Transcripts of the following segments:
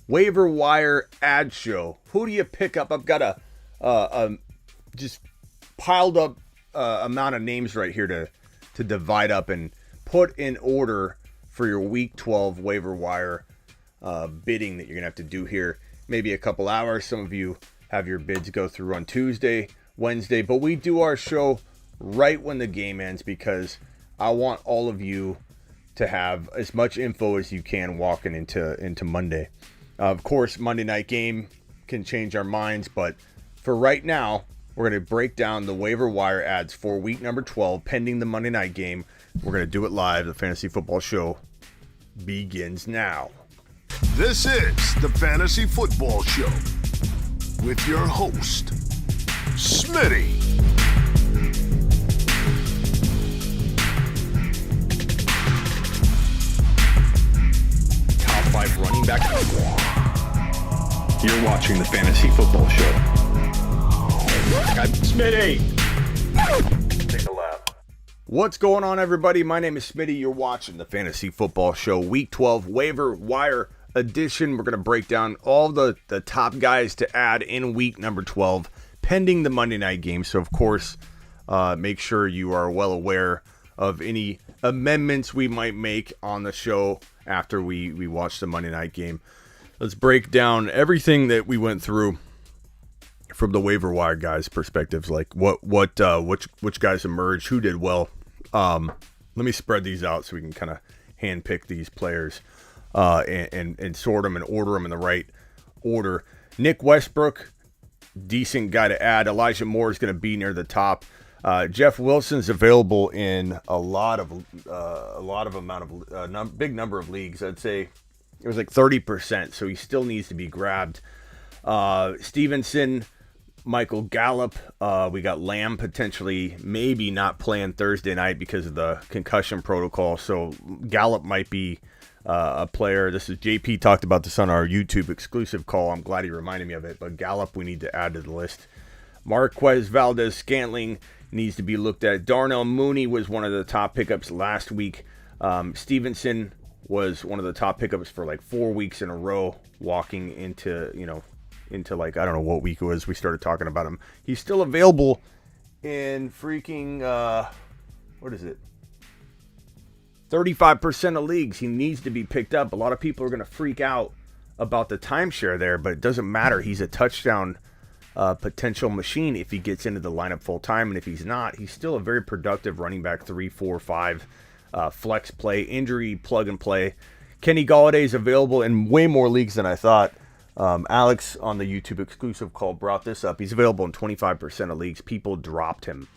waiver wire ad show. Who do you pick up? I've got a just piled up amount of names right here to divide up and put in order for your week 12 waiver wire bidding that you're gonna have to do here. Maybe a couple hours. Some of you have your bids go through on Tuesday, Wednesday, but we do our show right when the game ends because I want all of you to have as much info as you can walking into Monday. Of course, Monday night game can change our minds, but for right now, we're going to break down the waiver wire ads for week number 12, pending the Monday night game. We're going to do it live. The Fantasy Football Show begins now. This is the Fantasy Football Show with your host, Smitty. Top 5 running back. You're watching the Fantasy Football Show. Smitty! Take a lap. What's going on, everybody? My name is Smitty. You're watching the Fantasy Football Show, Week 12 Waiver Wire Edition. We're going to break down all the top guys to add in week number 12, pending the Monday night game. So, of course, make sure you are well aware of any amendments we might make on the show after we watch the Monday night game. Let's break down everything that we went through from the waiver wire guys' perspectives, like which guys emerged, who did well. Let me spread these out so we can kind of handpick these players and sort them and order them in the right order. Nick Westbrook, decent guy to add. Elijah Moore is going to be near the top. Jeff Wilson's available in a big number of leagues. I'd say it was like 30%, so he still needs to be grabbed. Stevenson, Michael Gallup, we got Lamb potentially maybe not playing Thursday night because of the concussion protocol, so Gallup might be a player. This is JP talked about this on our YouTube exclusive call. I'm glad he reminded me of it, but Gallup we need to add to the list. Marquez Valdez-Scantling needs to be looked at. Darnell Mooney was one of the top pickups last week. Stevenson was one of the top pickups for like 4 weeks in a row, walking into like, I don't know what week it was we started talking about him. He's still available in freaking, 35% of leagues. He needs to be picked up. A lot of people are going to freak out about the timeshare there, but it doesn't matter. He's a touchdown potential machine if he gets into the lineup full time, and if he's not, he's still a very productive running back, 3, 4, 5 flex play, injury plug and play. Kenny Galladay is available in way more leagues than I thought. Alex on the YouTube exclusive call brought this up. He's available in 25% of leagues. People dropped him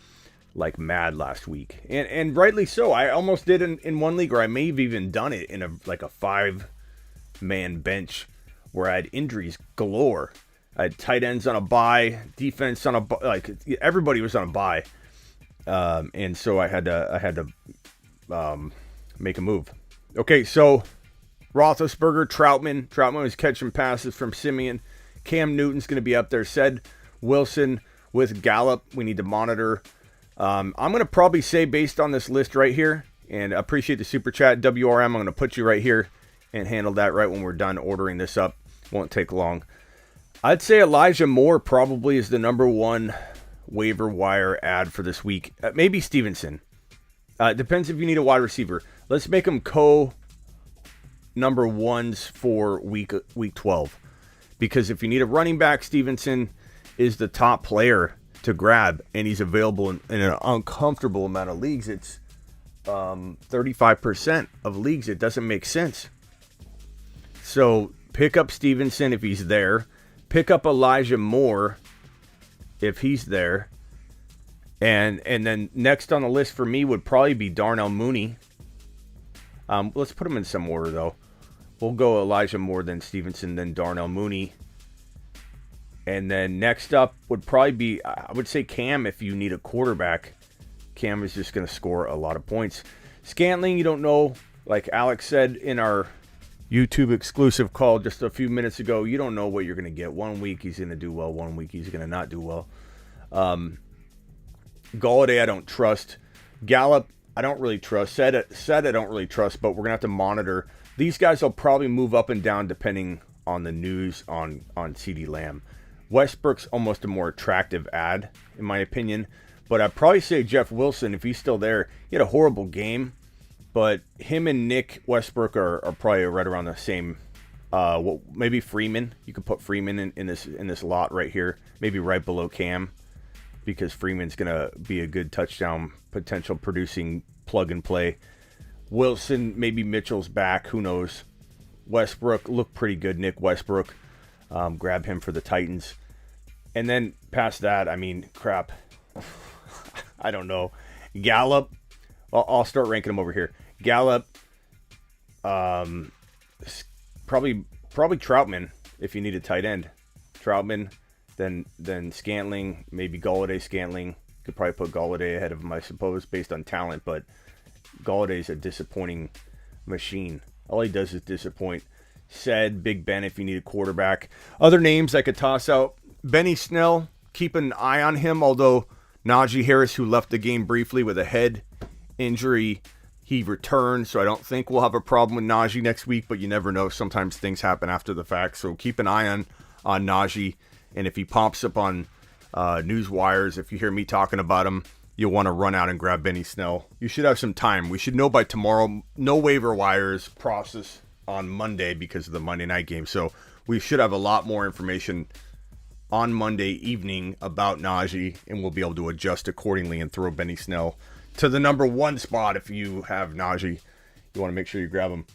like mad last week, and rightly so. I almost did in one league, or I may have even done it in a 5-man bench where I had injuries galore. I had tight ends on a bye, defense on a bye, like everybody was on a bye, and so I had to make a move. Okay, so Roethlisberger, Troutman was catching passes from Simeon. Cam Newton's going to be up there. Said Wilson with Gallup. We need to monitor. I'm going to probably say, based on this list right here, and I appreciate the super chat, WRM, I'm going to put you right here and handle that right when we're done ordering this up. Won't take long. I'd say Elijah Moore probably is the number one waiver wire ad for this week. Maybe Stevenson. It depends if you need a wide receiver. Let's make them number ones for week 12. Because if you need a running back, Stevenson is the top player to grab, and he's available in an uncomfortable amount of leagues. It's 35% of leagues. It doesn't make sense. So pick up Stevenson if he's there. Pick up Elijah Moore if he's there. And then next on the list for me would probably be Darnell Mooney. Let's put him in some order, though. We'll go Elijah Moore, then Stevenson, then Darnell Mooney. And then next up would probably be, I would say Cam if you need a quarterback. Cam is just going to score a lot of points. Scantling, you don't know. Like Alex said in our YouTube exclusive call just a few minutes ago, you don't know what you're going to get. 1 week he's going to do well, 1 week he's going to not do well. Galladay I don't trust. Gallup I don't really trust. Said I don't really trust, but we're going to have to monitor. These guys will probably move up and down depending on the news on CeeDee Lamb. Westbrook's almost a more attractive ad, in my opinion. But I'd probably say Jeff Wilson, if he's still there. He had a horrible game. But him and Nick Westbrook are probably right around the same. Maybe Freeman. You could put Freeman in this lot right here. Maybe right below Cam. Because Freeman's going to be a good touchdown potential producing plug and play. Wilson, maybe Mitchell's back. Who knows? Westbrook looked pretty good. Nick Westbrook. Grab him for the Titans. And then past that, I mean, crap. I don't know. Gallup. I'll start ranking them over here. Gallup. Probably Troutman if you need a tight end. Troutman. Then Scantling. Maybe Golladay, Scantling. Could probably put Golladay ahead of him, I suppose, based on talent. But Galladay's a disappointing machine. All he does is disappoint. Said Big Ben if you need a quarterback. Other names I could toss out. Benny Snell, keep an eye on him, although Naji Harris, who left the game briefly with a head injury, he returned, so I don't think we'll have a problem with Naji next week, but you never know. Sometimes things happen after the fact, so keep an eye on Naji, and if he pops up on news wires, if you hear me talking about him, you'll want to run out and grab Benny Snell. You should have some time. We should know by tomorrow. No waiver wires process on Monday because of the Monday night game. So we should have a lot more information on Monday evening about Naji, and we'll be able to adjust accordingly and throw Benny Snell to the number 1 spot. If you have Naji, you want to make sure you grab him.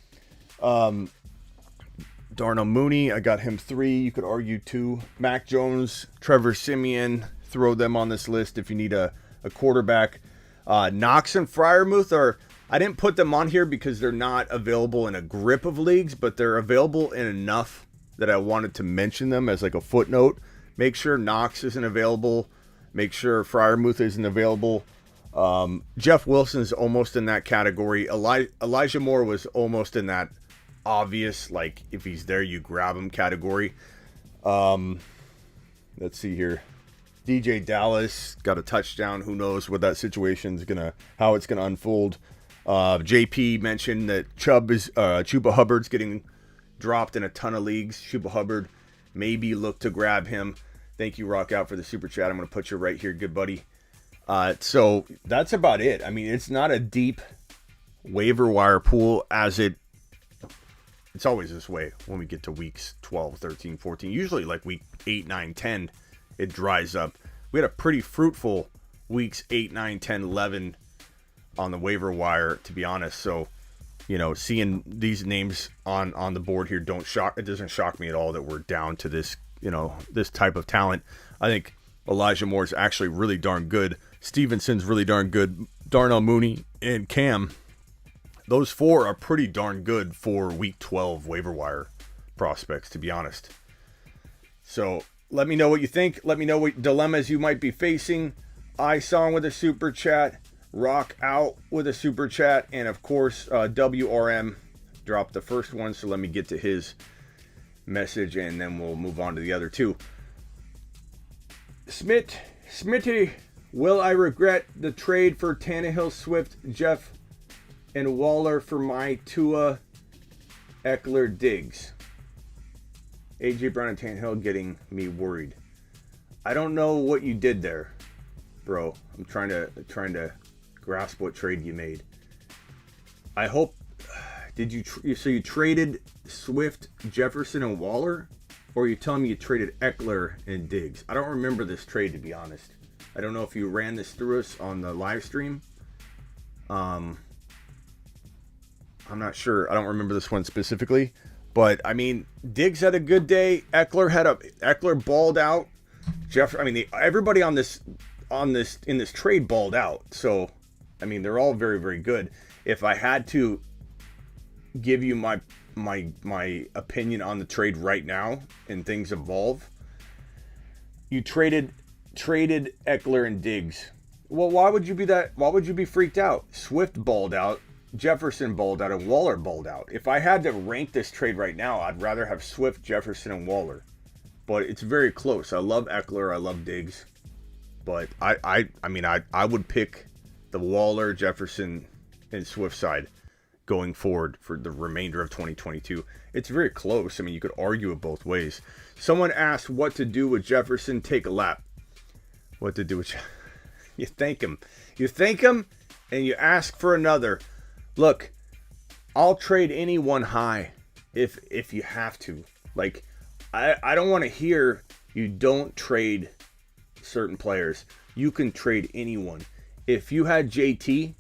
Darnell Mooney, I got him 3. You could argue 2. Mac Jones, Trevor Siemian, throw them on this list if you need a quarterback. Knox and Freiermuth are, I didn't put them on here because they're not available in a grip of leagues, but they're available in enough that I wanted to mention them as like a footnote. Make sure Knox isn't available. Make sure Freiermuth isn't available. Jeff Wilson's almost in that category. Elijah Moore was almost in that obvious, like, if he's there, you grab him category. Let's see here. DJ Dallas got a touchdown. Who knows what that situation's how it's gonna unfold. JP mentioned that Chuba Hubbard's getting dropped in a ton of leagues. Chuba Hubbard, maybe look to grab him. Thank you, Rock Out, for the super chat. I'm gonna put you right here, good buddy. So that's about it. I mean, it's not a deep waiver wire pool as it's always this way when we get to weeks 12, 13, 14. Usually like week 8, 9, 10, it dries up. We had a pretty fruitful weeks 8, 9, 10, 11 on the waiver wire, to be honest. So, seeing these names on the board here it doesn't shock me at all that we're down to this, this type of talent. I think Elijah Moore's actually really darn good. Stevenson's really darn good. Darnell Mooney and Cam, those 4 are pretty darn good for week 12 waiver wire prospects, to be honest. So let me know what you think. Let me know what dilemmas you might be facing. iSong with a super chat. Rock Out with a super chat. And of course, WRM dropped the first one. So let me get to his message and then we'll move on to the other 2. Smitty, will I regret the trade for Tannehill, Swift, Jeff, and Waller for my Tua, Eckler, Diggs? A.J. Brown and Tannehill getting me worried. I don't know what you did there, bro. I'm trying to grasp what trade you made. I hope. So you traded Swift, Jefferson, and Waller? Or are you telling me you traded Eckler and Diggs? I don't remember this trade, to be honest. I don't know if you ran this through us on the live stream. I'm not sure. I don't remember this one specifically. But, I mean, Diggs had a good day. Eckler balled out. Everybody in this trade balled out. So, I mean, they're all very, very good. If I had to give you my opinion on the trade right now and things evolve, you traded Eckler and Diggs. Well, why would you be freaked out? Swift balled out, Jefferson balled out, and Waller balled out. If I had to rank this trade right now, I'd rather have Swift, Jefferson, and Waller. But it's very close. I love Eckler, I love Diggs. But I would pick the Waller, Jefferson, and Swift side. going forward for the remainder of 2022. It's very close. I mean, you could argue it both ways. Someone asked what to do with Jefferson. Take a lap. What to do with you thank him. You thank him and you ask for another. Look, I'll trade anyone high if you have to. Like, I don't want to hear you don't trade certain players. You can trade anyone. If you had JT,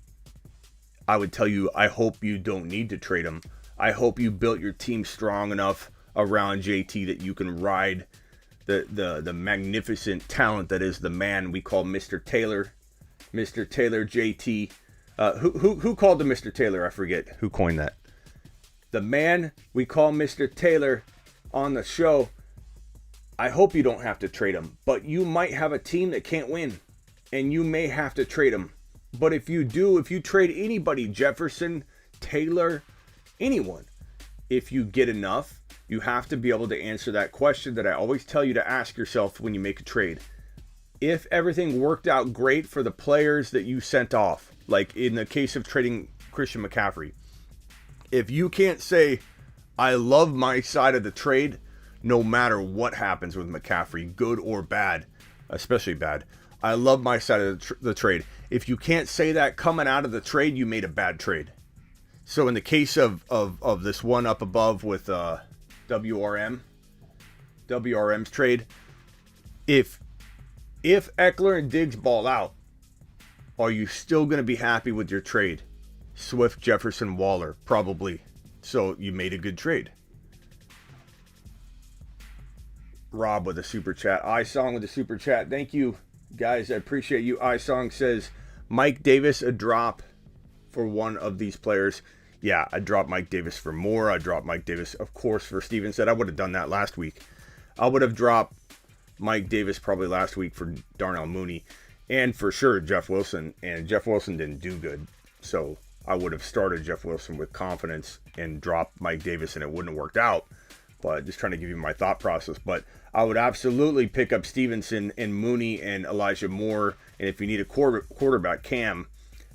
I would tell you, I hope you don't need to trade him. I hope you built your team strong enough around JT that you can ride the magnificent talent that is the man we call Mr. Taylor. Mr. Taylor, JT. Who called him Mr. Taylor? I forget who coined that. The man we call Mr. Taylor on the show. I hope you don't have to trade him, but you might have a team that can't win, and you may have to trade him. But if you do, if you trade anybody, Jefferson, Taylor, anyone, if you get enough, you have to be able to answer that question that I always tell you to ask yourself when you make a trade. If everything worked out great for the players that you sent off, like in the case of trading Christian McCaffrey, if you can't say, I love my side of the trade, no matter what happens with McCaffrey, good or bad, especially bad, I love my side of the trade. If you can't say that coming out of the trade, you made a bad trade. So in the case of this one up above with WRM's trade, if Eckler and Diggs ball out, are you still going to be happy with your trade? Swift, Jefferson, Waller, probably. So you made a good trade. Rob with a super chat. iSong with a super chat. Thank you, guys. I appreciate you. iSong says, Mike Davis, a drop for one of these players. Yeah, I dropped Mike Davis for Moore. I dropped Mike Davis, of course, for Stevenson. I would have done that last week. I would have dropped Mike Davis probably last week for Darnell Mooney. And for sure, Jeff Wilson. And Jeff Wilson didn't do good. So I would have started Jeff Wilson with confidence and dropped Mike Davis, and it wouldn't have worked out. But just trying to give you my thought process. But I would absolutely pick up Stevenson and Mooney and Elijah Moore. And if you need a quarterback, Cam,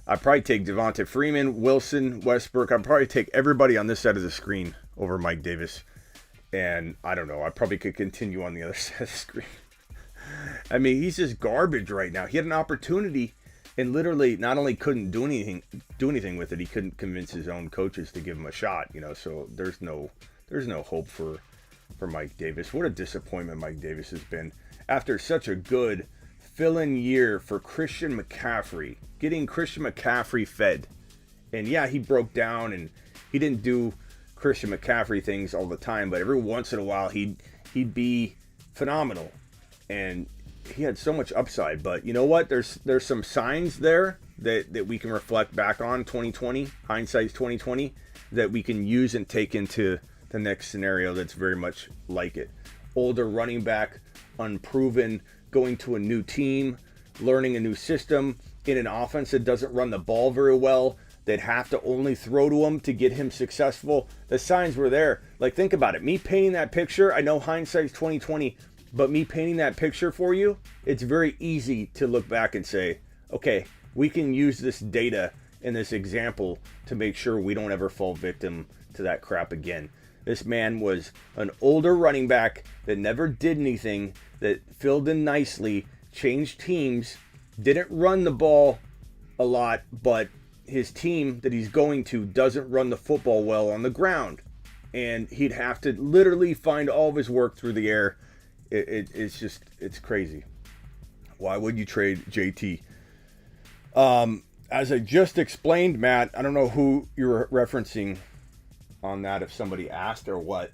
I'd probably take Devonta Freeman, Wilson, Westbrook. I'd probably take everybody on this side of the screen over Mike Davis. And I don't know, I probably could continue on the other side of the screen. I mean, he's just garbage right now. He had an opportunity and literally not only couldn't do anything with it, he couldn't convince his own coaches to give him a shot, you know. So there's no hope for Mike Davis. What a disappointment Mike Davis has been after such a good fill-in year for Christian McCaffrey, getting Christian McCaffrey fed. And yeah, he broke down and he didn't do Christian McCaffrey things all the time, but every once in a while he'd be phenomenal. And he had so much upside. But you know what? There's some signs there that we can reflect back on 2020, hindsight's 2020, that we can use and take into the next scenario that's very much like it. Older running back, unproven, going to a new team, learning a new system, in an offense that doesn't run the ball very well, that have to only throw to him to get him successful. The signs were there. Like, think about it. Me painting that picture, I know hindsight's 2020, but me painting that picture for you, it's very easy to look back and say, okay, we can use this data and this example to make sure we don't ever fall victim to that crap again. This man was an older running back that never did anything, that filled in nicely, changed teams, didn't run the ball a lot, but his team that he's going to doesn't run the football well on the ground. And he'd have to literally find all of his work through the air. It's crazy. Why would you trade JT? As I just explained, Matt, I don't know who you're referencing on that, if somebody asked or what,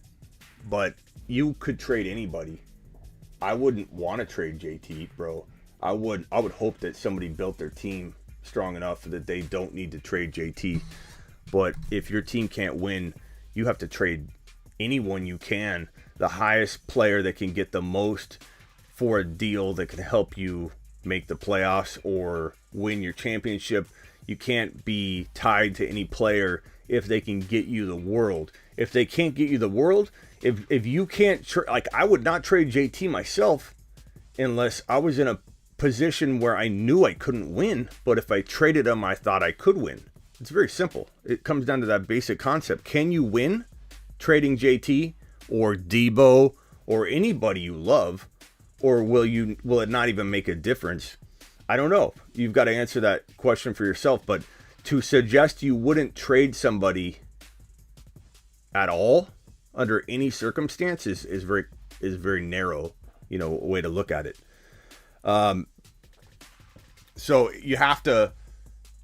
but you could trade anybody. I wouldn't want to trade JT, bro. I would hope that somebody built their team strong enough that they don't need to trade JT. But if your team can't win, you have to trade anyone you can. The highest player that can get the most for a deal that can help you make the playoffs or win your championship. You can't be tied to any player if they can get you the world. If they can't get you the world, if you can't, like, I would not trade JT myself unless I was in a position where I knew I couldn't win. But if I traded him, I thought I could win. It's very simple. It comes down to that basic concept. Can you win trading JT or Debo or anybody you love, or will it not even make a difference? I don't know. You've got to answer that question for yourself, but to suggest you wouldn't trade somebody at all under any circumstances is very narrow, way to look at it. So you have to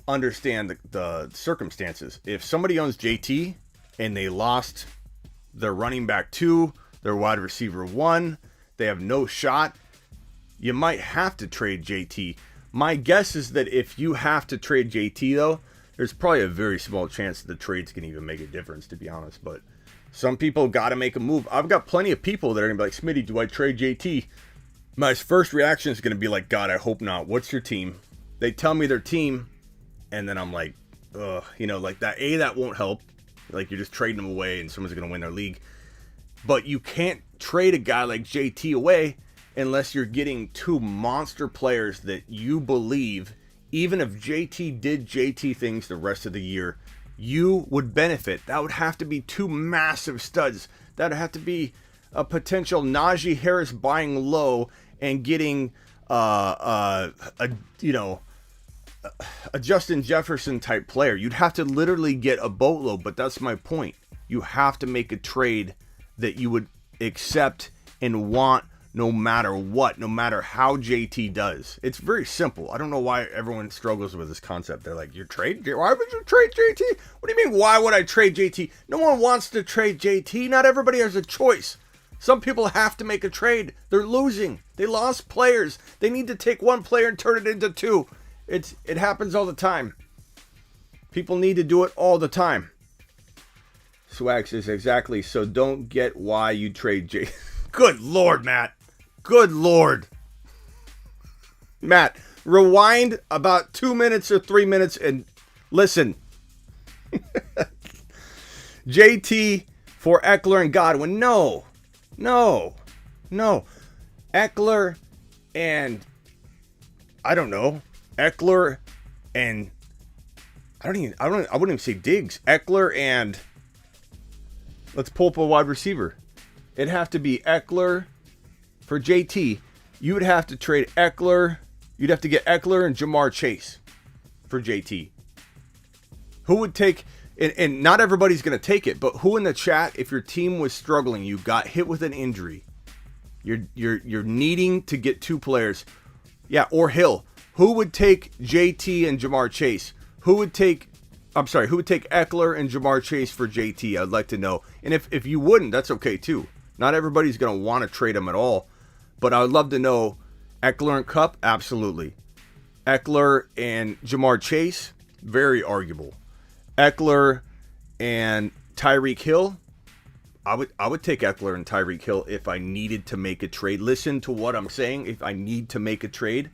understand the circumstances. If somebody owns JT and they lost their running back 2, their wide receiver 1, they have no shot, you might have to trade JT. My guess is that if you have to trade JT, though, there's probably a very small chance that the trades can even make a difference, to be honest. But some people got to make a move. I've got plenty of people that are going to be like, Smitty, do I trade JT? My first reaction is going to be like, God, I hope not. What's your team? They tell me their team, and then I'm like, ugh, like that. That won't help. Like, you're just trading them away, and someone's going to win their league. But you can't trade a guy like JT away unless you're getting 2 monster players that you believe, even if JT did JT things the rest of the year, you would benefit. That would have to be 2 massive studs. That would have to be a potential Naji Harris buying low and getting a Justin Jefferson type player. You'd have to literally get a boatload, but that's my point. You have to make a trade that you would accept and want no matter what, no matter how JT does. It's very simple. I don't know why everyone struggles with this concept. They're like, why would you trade JT? What do you mean, why would I trade JT? No one wants to trade JT. Not everybody has a choice. Some people have to make a trade. They're losing. They lost players. They need to take one player and turn it into 2. It happens all the time. People need to do it all the time. Swag says exactly. So don't get why you trade JT. Good Lord, Matt. Good Lord. Matt, rewind about 2 minutes or 3 minutes and listen. JT for Eckler and Godwin. No. Eckler and I don't know. Eckler and I wouldn't even say Diggs. Eckler and let's pull up a wide receiver. It'd have to be Eckler for JT. You would have to trade Eckler. You'd have to get Eckler and Jamar Chase for JT. Who would take, and not everybody's going to take it, but who in the chat, if your team was struggling, you got hit with an injury, you're needing to get 2 players. Yeah, or Hill. Who would take JT and Jamar Chase? Who would take Eckler and Jamar Chase for JT? I'd like to know. And if you wouldn't, that's okay too. Not everybody's going to want to trade them at all. But I would love to know, Eckler and Kupp, absolutely. Eckler and Jamar Chase, very arguable. Eckler and Tyreek Hill, I would take Eckler and Tyreek Hill if I needed to make a trade. Listen to what I'm saying. If I need to make a trade,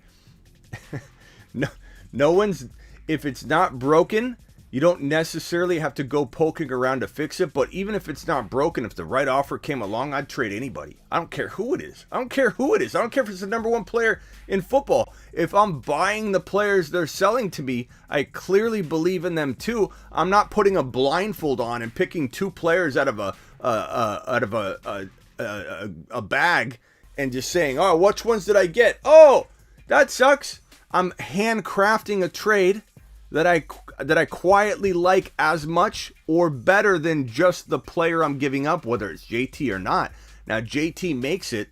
no one's. If it's not broken, you don't necessarily have to go poking around to fix it. But even if it's not broken, if the right offer came along, I'd trade anybody. I don't care who it is. I don't care if it's the number 1 player in football. If I'm buying the players they're selling to me, I clearly believe in them too. I'm not putting a blindfold on and picking 2 players out of a bag and just saying, oh, which ones did I get? Oh, that sucks. I'm handcrafting a trade that I quietly like as much or better than just the player I'm giving up, whether it's JT or not. Now JT makes it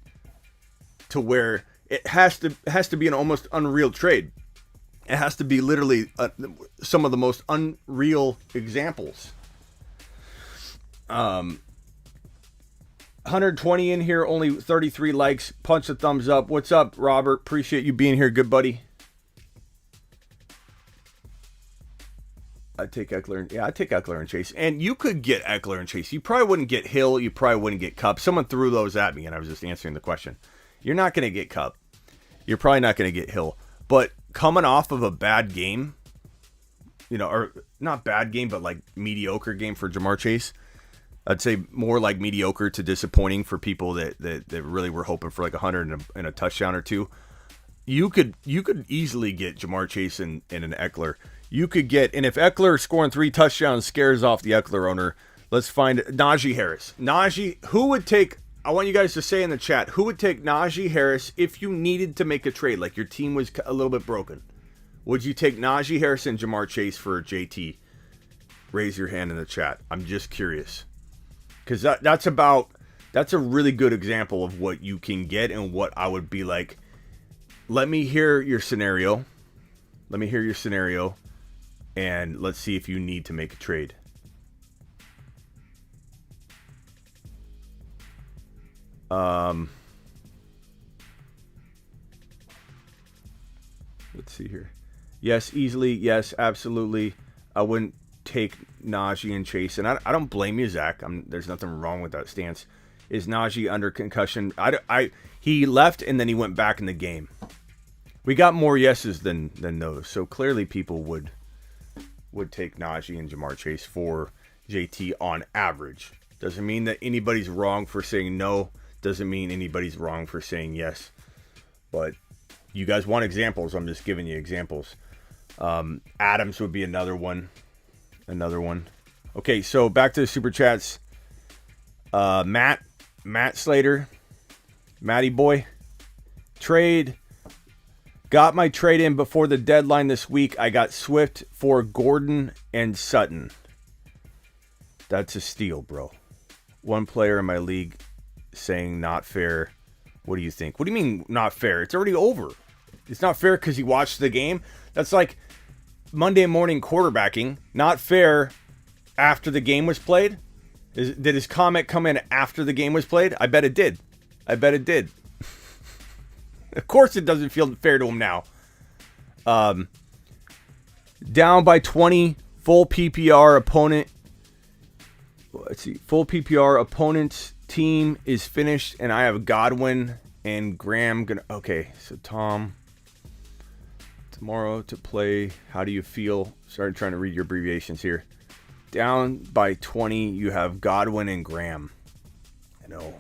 to where it has to be an almost unreal trade. It has to be literally some of the most unreal examples. 120 in here, only 33 likes. Punch the thumbs up. What's up, Robert? Appreciate you being here, good buddy. I'd take Eckler and Chase. And you could get Eckler and Chase. You probably wouldn't get Hill. You probably wouldn't get Kupp. Someone threw those at me, and I was just answering the question. You're not going to get Kupp. You're probably not going to get Hill. But coming off of a bad game, or not bad game, but like mediocre game for Jamar Chase, I'd say more like mediocre to disappointing for people that really were hoping for like 100 and a touchdown or 2. You could easily get Jamar Chase and an Eckler. you could get, and if Eckler scoring 3 touchdowns scares off the Eckler owner, let's find Naji Harris. Who would take, I want you guys to say in the chat, who would take Naji Harris if you needed to make a trade, like your team was a little bit broken? Would you take Naji Harris and Jamar Chase for JT? Raise your hand in the chat. I'm just curious. Because that's a really good example of what you can get and what I would be like. Let me hear your scenario. And let's see if you need to make a trade. Let's see here. Yes, easily. Yes, absolutely. I wouldn't take Naji and Chase. And I don't blame you, Zach. There's nothing wrong with that stance. Is Naji under concussion? He left and then he went back in the game. We got more yeses than those. So clearly people would take Naji and Jamar Chase for JT on average. Doesn't mean that anybody's wrong for saying no. Doesn't mean anybody's wrong for saying yes. But you guys want examples. I'm just giving you examples. Adams would be another one. Okay, so back to the super chats. Matt Slater. Matty boy. Trade. Got my trade in before the deadline this week. I got Swift for Gordon and Sutton. That's a steal, bro. One player in my league saying not fair. What do you think? What do you mean not fair? It's already over. It's not fair because he watched the game. That's like Monday morning quarterbacking. Not fair after the game was played. Did his comment come in after the game was played? I bet it did. Of course it doesn't feel fair to him now. Down by 20, full PPR opponent. Let's see. Full PPR opponent's team is finished, and I have Godwin and Graham. Okay, so Tom. Tomorrow to play. How do you feel? Sorry, trying to read your abbreviations here. Down by 20, you have Godwin and Graham. I know.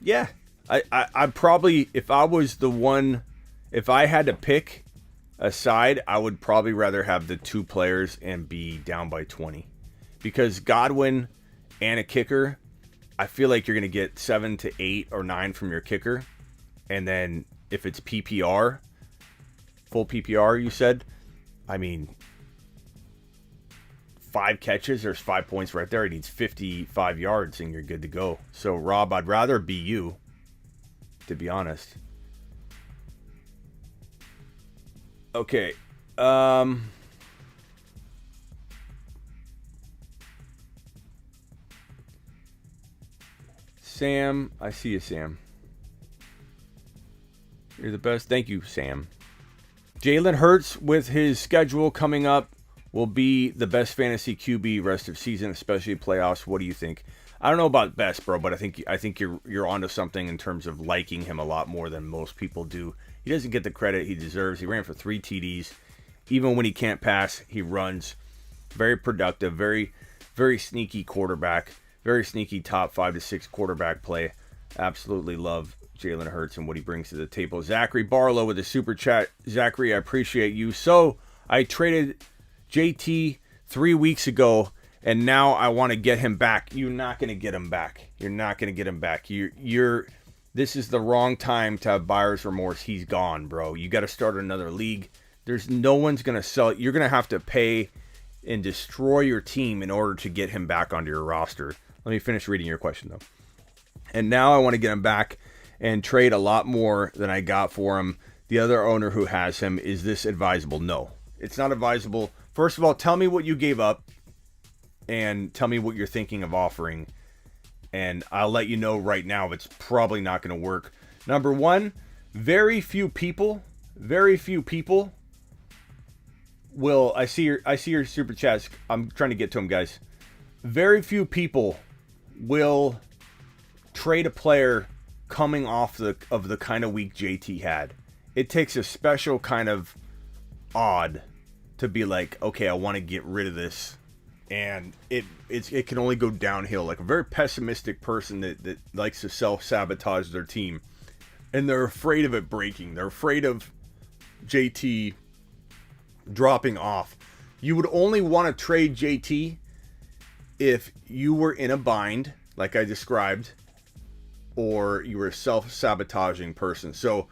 Yeah, I probably, if I had to pick a side, I would probably rather have the 2 players and be down by 20. Because Godwin and a kicker, I feel like you're going to get 7 to 8 or 9 from your kicker. And then if it's PPR, full PPR, you said, I mean, 5 catches, there's 5 points right there. He needs 55 yards and you're good to go. So, Rob, I'd rather be you, to be honest. Okay. Sam, I see you, Sam. You're the best. Thank you, Sam. Jalen Hurts, with his schedule coming up, will be the best fantasy QB rest of season, especially playoffs. What do you think? I don't know about best, bro, but I think you're onto something in terms of liking him a lot more than most people do. He doesn't get the credit he deserves. He ran for 3 TDs. Even when he can't pass, he runs. Very productive, very, very sneaky quarterback. Very sneaky top 5 to 6 quarterback play. Absolutely love Jalen Hurts and what he brings to the table. Zachary Barlow with a super chat. Zachary, I appreciate you. So I traded JT 3 weeks ago, and now I want to get him back. You're not going to get him back. This is the wrong time to have buyer's remorse. He's gone, bro. You got to start another league. There's no one's going to sell it. You're going to have to pay and destroy your team in order to get him back onto your roster. Let me finish reading your question, though. And now I want to get him back and trade a lot more than I got for him. The other owner who has him, is this advisable? No, it's not advisable. First of all, tell me what you gave up and tell me what you're thinking of offering. And I'll let you know right now it's probably not going to work. Number one, very few people will. I see your super chats. I'm trying to get to them, guys. Very few people will trade a player coming off of the kind of week JT had. It takes a special kind of odd to be like, okay, I want to get rid of this, and it can only go downhill. Like a very pessimistic person that likes to self-sabotage their team. and they're afraid of it breaking. They're afraid of JT dropping off. You would only want to trade JT if you were in a bind, like I described, or you were a self-sabotaging person. So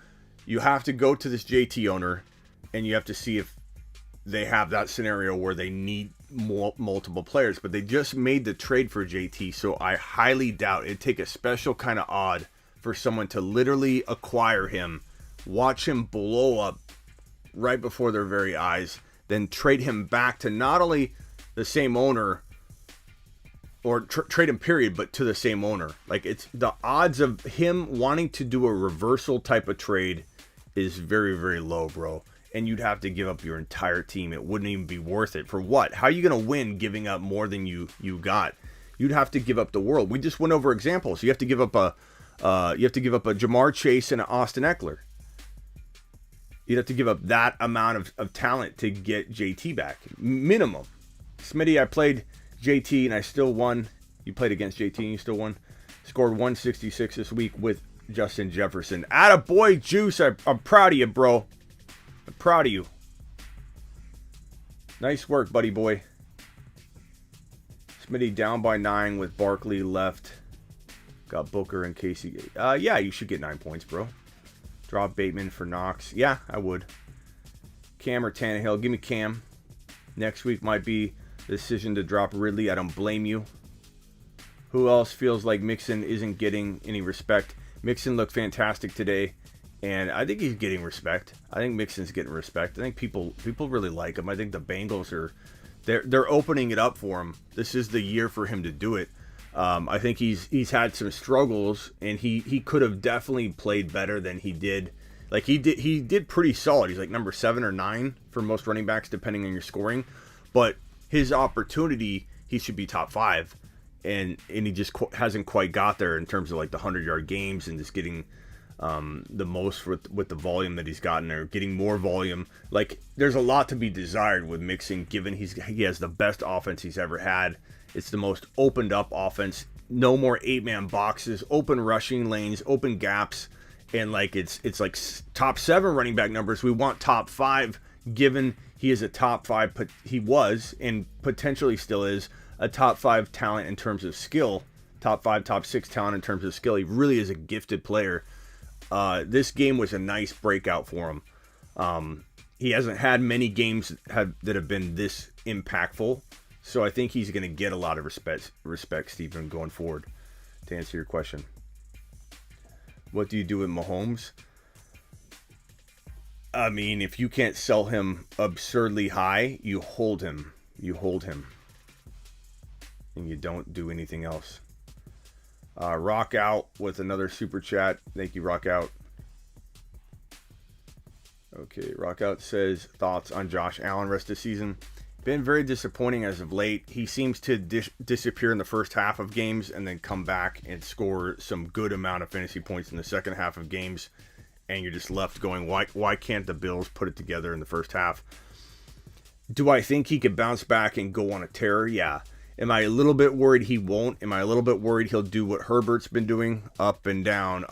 you have to go to this JT owner, and you have to see if they have that scenario where they need multiple players. But they just made the trade for JT, so I highly doubt it'd take a special kind of odd for someone to literally acquire him, watch him blow up right before their very eyes, then trade him back to not only the same owner, or trade him period, but to the same owner. Like, it's the odds of him wanting to do a reversal type of trade is very, very low, bro. And you'd have to give up your entire team. It wouldn't even be worth it. For what? How are you going to win giving up more than you got? You'd have to give up the world. We just went over examples. You have to give up a Jamar Chase and an Austin Eckler. You'd have to give up that amount of talent to get JT back. Minimum. Smitty, I played JT and I still won. You played against JT and you still won. Scored 166 this week with Justin Jefferson. Attaboy, Juice. I'm proud of you, bro. I'm proud of you. Nice work, buddy boy. Smitty down by 9 with Barkley left. Got Booker and Casey. Yeah, you should get 9 points, bro. Drop Bateman for Knox. Yeah, I would. Cam or Tannehill. Give me Cam. Next week might be the decision to drop Ridley. I don't blame you. Who else feels like Mixon isn't getting any respect? Mixon looked fantastic today, and I think he's getting respect. I think Mixon's getting respect. I think people really like him. I think the Bengals they're opening it up for him. This is the year for him to do it. I think he's had some struggles, and he could have definitely played better than he did. Like, he did pretty solid. He's like number 7 or 9 for most running backs, depending on your scoring. But his opportunity, he should be top 5, and he just hasn't quite got there in terms of like the 100-yard games and just getting the most with the volume that he's gotten, or getting more volume. Like, there's a lot to be desired with Mixon, given he has the best offense he's ever had. It's the most opened up offense. No more 8-man boxes, open rushing lanes, open gaps, and like it's like top 7 running back numbers. We want top 5, given he is a top 5. He was, and potentially still is, a top 5 talent in terms of skill. Top 5, top 6 talent in terms of skill. He really is a gifted player. This game was a nice breakout for him. He hasn't had many games that have been this impactful. So I think he's going to get a lot of respect, Stephen, going forward, to answer your question. What do you do with Mahomes? I mean, if you can't sell him absurdly high, you hold him. You hold him. And you don't do anything else. Rock Out with another super chat. Thank you, Rock Out. Okay, Rock Out says, thoughts on Josh Allen rest of the season. Been very disappointing as of late. He seems to disappear in the first half of games and then come back and score some good amount of fantasy points in the second half of games. And you're just left going, why can't the Bills put it together in the first half? Do I think he could bounce back and go on a tear? Yeah. Am I a little bit worried he won't? Am I a little bit worried he'll do what Herbert's been doing? Up and down,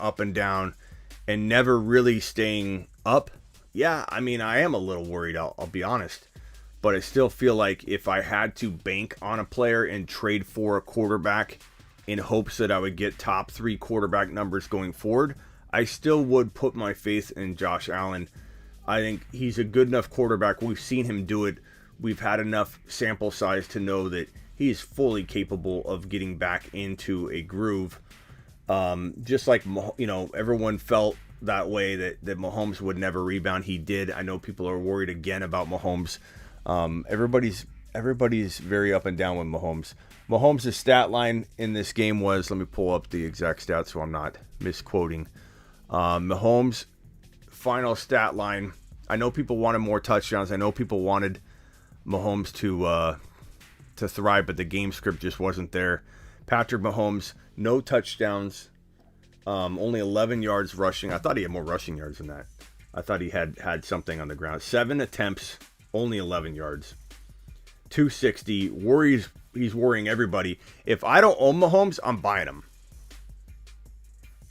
and never really staying up? Yeah, I mean, I am a little worried, I'll be honest. But I still feel like if I had to bank on a player and trade for a quarterback in hopes that I would get top 3 quarterback numbers going forward, I still would put my faith in Josh Allen. I think he's a good enough quarterback. We've seen him do it. We've had enough sample size to know that he's fully capable of getting back into a groove. Just like, everyone felt that way, that Mahomes would never rebound. He did. I know people are worried again about Mahomes. Everybody's very up and down with Mahomes. Mahomes' stat line in this game was, let me pull up the exact stats so I'm not misquoting. Mahomes' final stat line, I know people wanted more touchdowns. I know people wanted Mahomes to thrive, but the game script just wasn't there. Patrick Mahomes, no touchdowns, only 11 yards rushing. I thought he had more rushing yards than that. I thought he had something on the ground. 7 attempts, only 11 yards. 260. He's worrying everybody. If I don't own Mahomes, I'm buying him.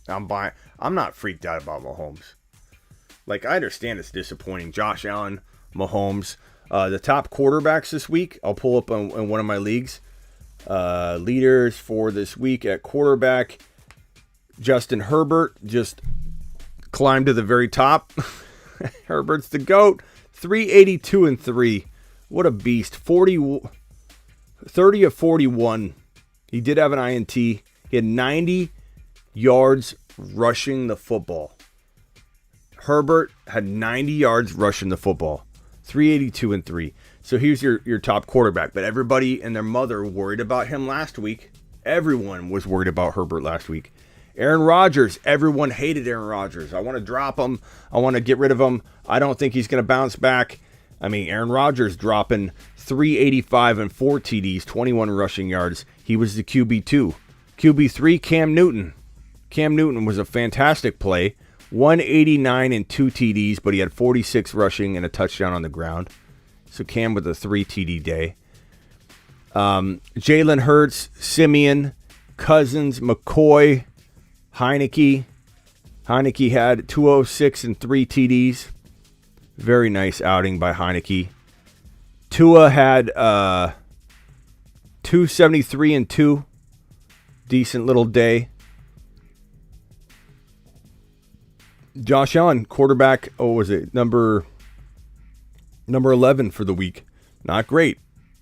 I'm not freaked out about Mahomes. Like, I understand it's disappointing. Josh Allen, Mahomes. The top quarterbacks this week, I'll pull up in one of my leagues. Leaders for this week at quarterback. Justin Herbert just climbed to the very top. Herbert's the GOAT. 382-3. What a beast. 30 of 41. He did have an INT. He had 90 yards rushing the football. Herbert had 90 yards rushing the football. 382-3. So here's your top quarterback. But everybody and their mother worried about him last week. Everyone was worried about Herbert last week. Aaron Rodgers. Everyone hated Aaron Rodgers. I want to drop him. I want to get rid of him. I don't think he's going to bounce back. I mean, Aaron Rodgers dropping 385 and 4 TDs, 21 rushing yards. He was the QB2. QB3, Cam Newton. Cam Newton was a fantastic play. 189 and 2 TDs, but he had 46 rushing and a touchdown on the ground. So Cam with a 3 TD day. Jalen Hurts, Simeon, Cousins, McCoy, Heineke. Heineke had 206 and 3 TDs. Very nice outing by Heineke. Tua had 273 and 2. Decent little day. Josh Allen, quarterback, number 11 for the week. Not great.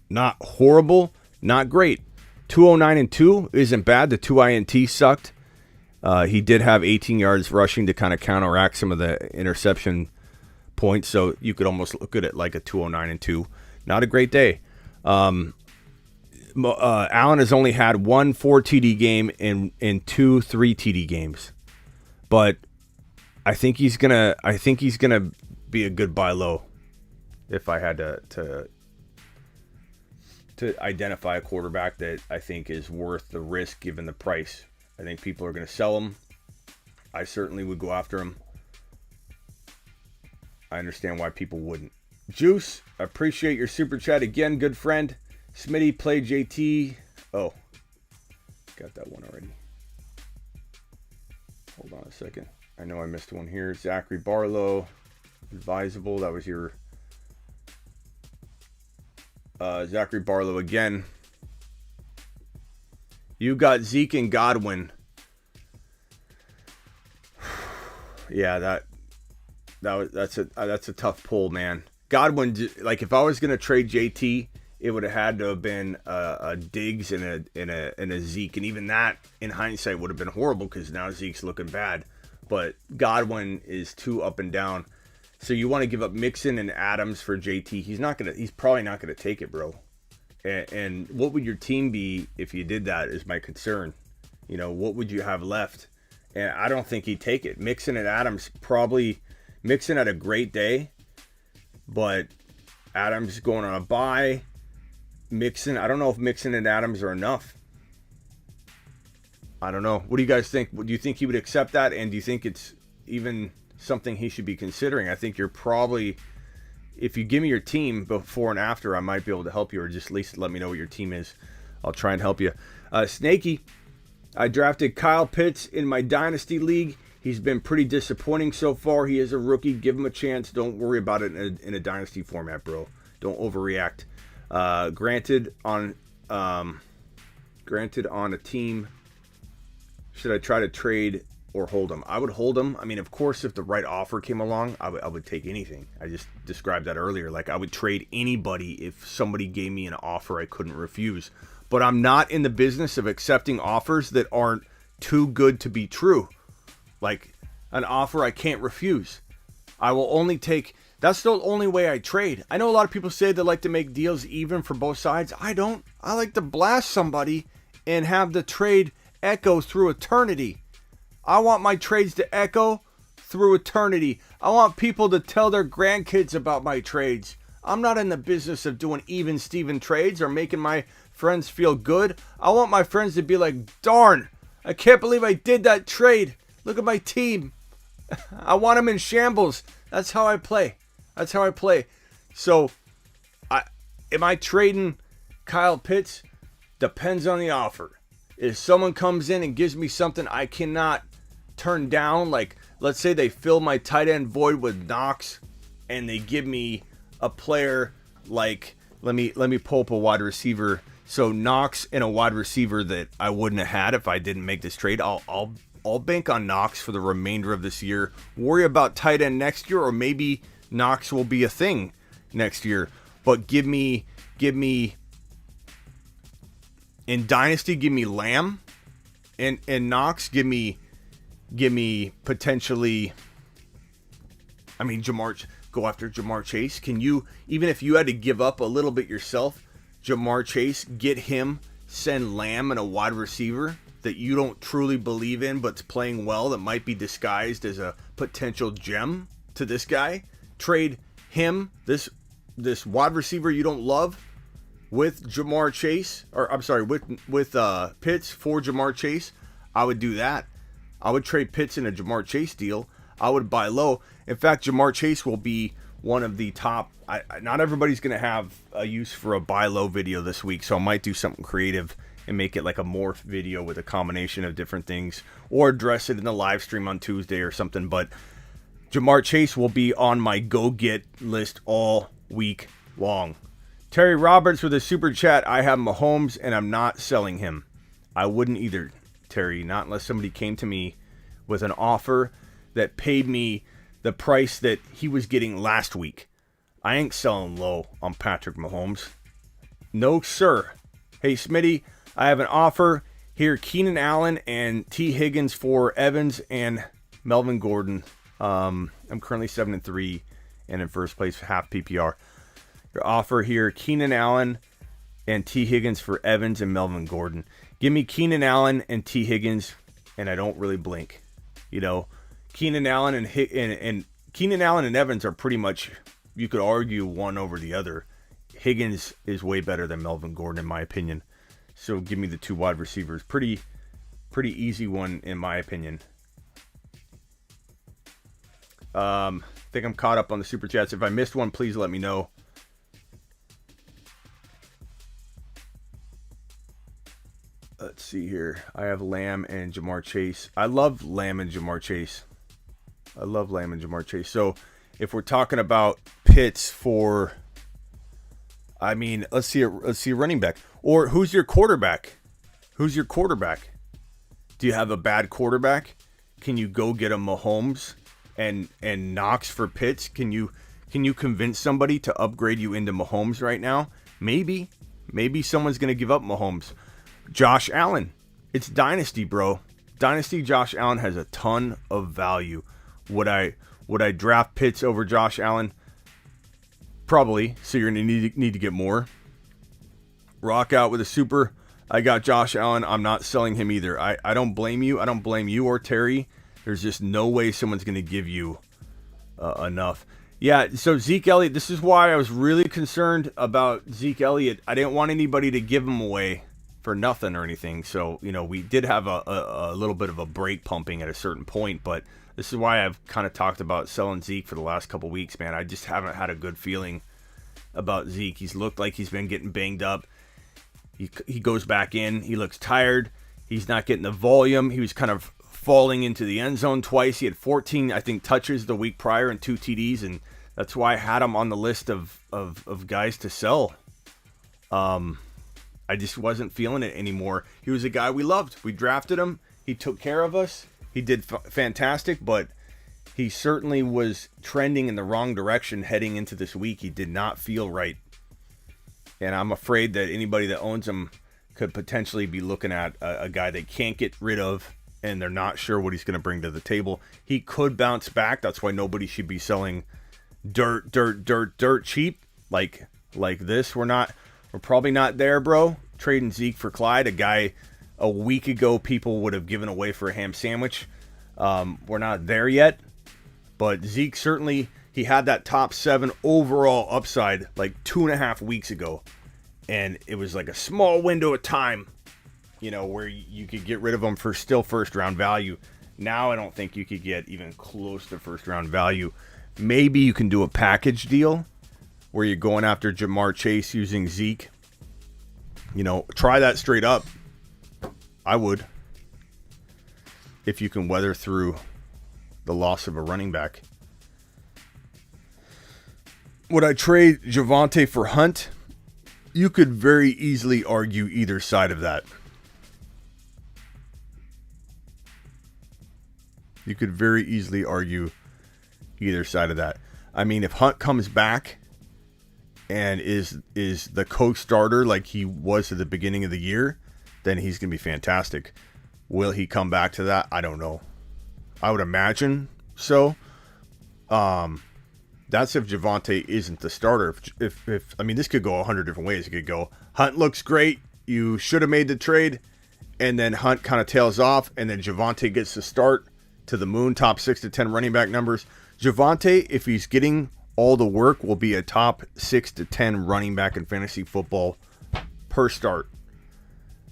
Not horrible. Not great. 209 and 2 isn't bad. The 2 INT sucked. He did have 18 yards rushing to kind of counteract some of the interception points, so you could almost look at it like a 209 and 2. Not a great day. Allen has only had 1 4 TD game in 2 3 TD games, but I think he's gonna be a good buy low. If I had to identify a quarterback that I think is worth the risk given the price, I think people are going to sell him. I certainly would go after him. I understand why people wouldn't. Juice, appreciate your super chat again, good friend. Smitty, play JT. Oh, got that one already. Hold on a second. I know I missed one here. Zachary Barlow, advisable. That was your Zachary Barlow again. You got Zeke and Godwin. Yeah, that's a tough pull, man. Godwin, like if I was gonna trade JT, it would have had to have been a Diggs and a Zeke, and even that in hindsight would have been horrible because now Zeke's looking bad. But Godwin is too up and down. So you want to give up Mixon and Adams for JT. He's probably not gonna take it, bro. And what would your team be if you did that is my concern. You know, what would you have left? And I don't think he'd take it. Mixon and Adams probably. Mixon had a great day, but Adams going on a bye. Mixon, I don't know if Mixon and Adams are enough. I don't know. What do you guys think? Do you think he would accept that? And do you think it's even something he should be considering? I think you're probably, if you give me your team before and after, I might be able to help you, or just at least let me know what your team is. I'll try and help you. Snakey, I drafted Kyle Pitts in my Dynasty League. He's been pretty disappointing so far. He is a rookie. Give him a chance. Don't worry about it in a Dynasty format, bro. Don't overreact. Granted on a team, should I try to trade or hold him? I would hold him. I mean, of course, if the right offer came along, I would take anything. I just described that earlier. Like, I would trade anybody if somebody gave me an offer I couldn't refuse. But I'm not in the business of accepting offers that aren't too good to be true. Like an offer I can't refuse. I will only take. That's the only way I trade. I know a lot of people say they like to make deals even for both sides. I don't. I like to blast somebody and have the trade echo through eternity. I want my trades to echo through eternity. I want people to tell their grandkids about my trades. I'm not in the business of doing even Steven trades or making my friends feel good. I want my friends to be like, darn, I can't believe I did that trade. Look at my team. I want them in shambles. That's how I play. So, am I trading Kyle Pitts? Depends on the offer. If someone comes in and gives me something I cannot turn down, like let's say they fill my tight end void with Knox and they give me a player like, let me pull up a wide receiver. So Knox and a wide receiver that I wouldn't have had if I didn't make this trade. I'll bank on Knox for the remainder of this year. Worry about tight end next year, or maybe Knox will be a thing next year. But give me in Dynasty, give me Lamb, and Knox, give me potentially, I mean, go after Jamar Chase. Can you, even if you had to give up a little bit yourself, Jamar Chase, get him, send Lamb and a wide receiver that you don't truly believe in but's playing well, that might be disguised as a potential gem to this guy. Trade him, this wide receiver you don't love, with Jamar Chase, or I'm sorry, with Pitts for Jamar Chase. I would do that. I would trade Pitts in a Jamar Chase deal. I would buy low. In fact, Jamar Chase will be one of the top. Not everybody's going to have a use for a buy low video this week, so I might do something creative and make it like a morph video with a combination of different things, or address it in the live stream on Tuesday or something. But Jamar Chase will be on my go get list all week long. Terry Roberts with a super chat. I have Mahomes and I'm not selling him. I wouldn't either, Terry, not unless somebody came to me with an offer that paid me the price that he was getting last week. I ain't selling low on Patrick Mahomes. No, sir. Hey, Smitty, I have an offer here. Keenan Allen and T. Higgins for Evans and Melvin Gordon. I'm currently 7-3 and in first place, half PPR. Your offer here, Keenan Allen and T. Higgins for Evans and Melvin Gordon. Give me Keenan Allen and T. Higgins, and I don't really blink. You know, Keenan Allen and Keenan Allen and Evans are pretty much, you could argue, one over the other. Higgins is way better than Melvin Gordon, in my opinion. So give me the two wide receivers. Pretty easy one, in my opinion. I think I'm caught up on the super chats. If I missed one, please let me know. Let's see here. I have Lamb and Jamar Chase. I love Lamb and Jamar Chase. So if we're talking about Pitts for, I mean, let's see a running back. Or who's your quarterback? Do you have a bad quarterback? Can you go get a Mahomes and Knox for Pitts? Can you convince somebody to upgrade you into Mahomes right now? Maybe someone's going to give up Mahomes. Josh Allen. It's Dynasty, bro. Dynasty Josh Allen has a ton of value. Would I draft Pitts over Josh Allen? Probably. So you're going to need to get more. Rock out with a super. I got Josh Allen. I'm not selling him either. I don't blame you. I don't blame you or Terry. There's just no way someone's going to give you enough. Yeah, so Zeke Elliott, this is why I was really concerned about Zeke Elliott. I didn't want anybody to give him away for nothing or anything. So, you know, we did have a little bit of a brake pumping at a certain point, but this is why I've kind of talked about selling Zeke for the last couple weeks, man. I just haven't had a good feeling about Zeke. He's looked like he's been getting banged up. He goes back in. He looks tired. He's not getting the volume. He was kind of falling into the end zone twice. He had 14, I think, touches the week prior and 2 TDs, and that's why I had him on the list of guys to sell. I just wasn't feeling it anymore. He was a guy we loved. We drafted him. He took care of us. He did fantastic, but he certainly was trending in the wrong direction heading into this week. He did not feel right. And I'm afraid that anybody that owns him could potentially be looking at a guy they can't get rid of, and they're not sure what he's going to bring to the table. He could bounce back. That's why nobody should be selling dirt cheap like this. We're probably not there, bro. Trading Zeke for Clyde, a guy a week ago people would have given away for a ham sandwich. We're not there yet, but Zeke certainly, he had that top 7 overall upside like 2.5 weeks ago, and it was like a small window of time, you know, where you could get rid of him for still first round value. Now I don't think you could get even close to first round value. Maybe you can do a package deal where you're going after Jamar Chase using Zeke. You know, try that straight up. I would. if you can weather through the loss of a running back. Would I trade Javonte for Hunt? You could very easily argue either side of that. You could very easily argue either side of that. I mean, if Hunt comes back and is the co-starter like he was at the beginning of the year, then he's going to be fantastic. Will he come back to that? I don't know. I would imagine so. That's if Javonte isn't the starter. If I mean, this could go 100 different ways. It could go, Hunt looks great, you should have made the trade, and then Hunt kind of tails off, and then Javonte gets the start to the moon, top 6 to 10 running back numbers. Javonte, if he's getting all the work, will be a top 6 to 10 running back in fantasy football per start.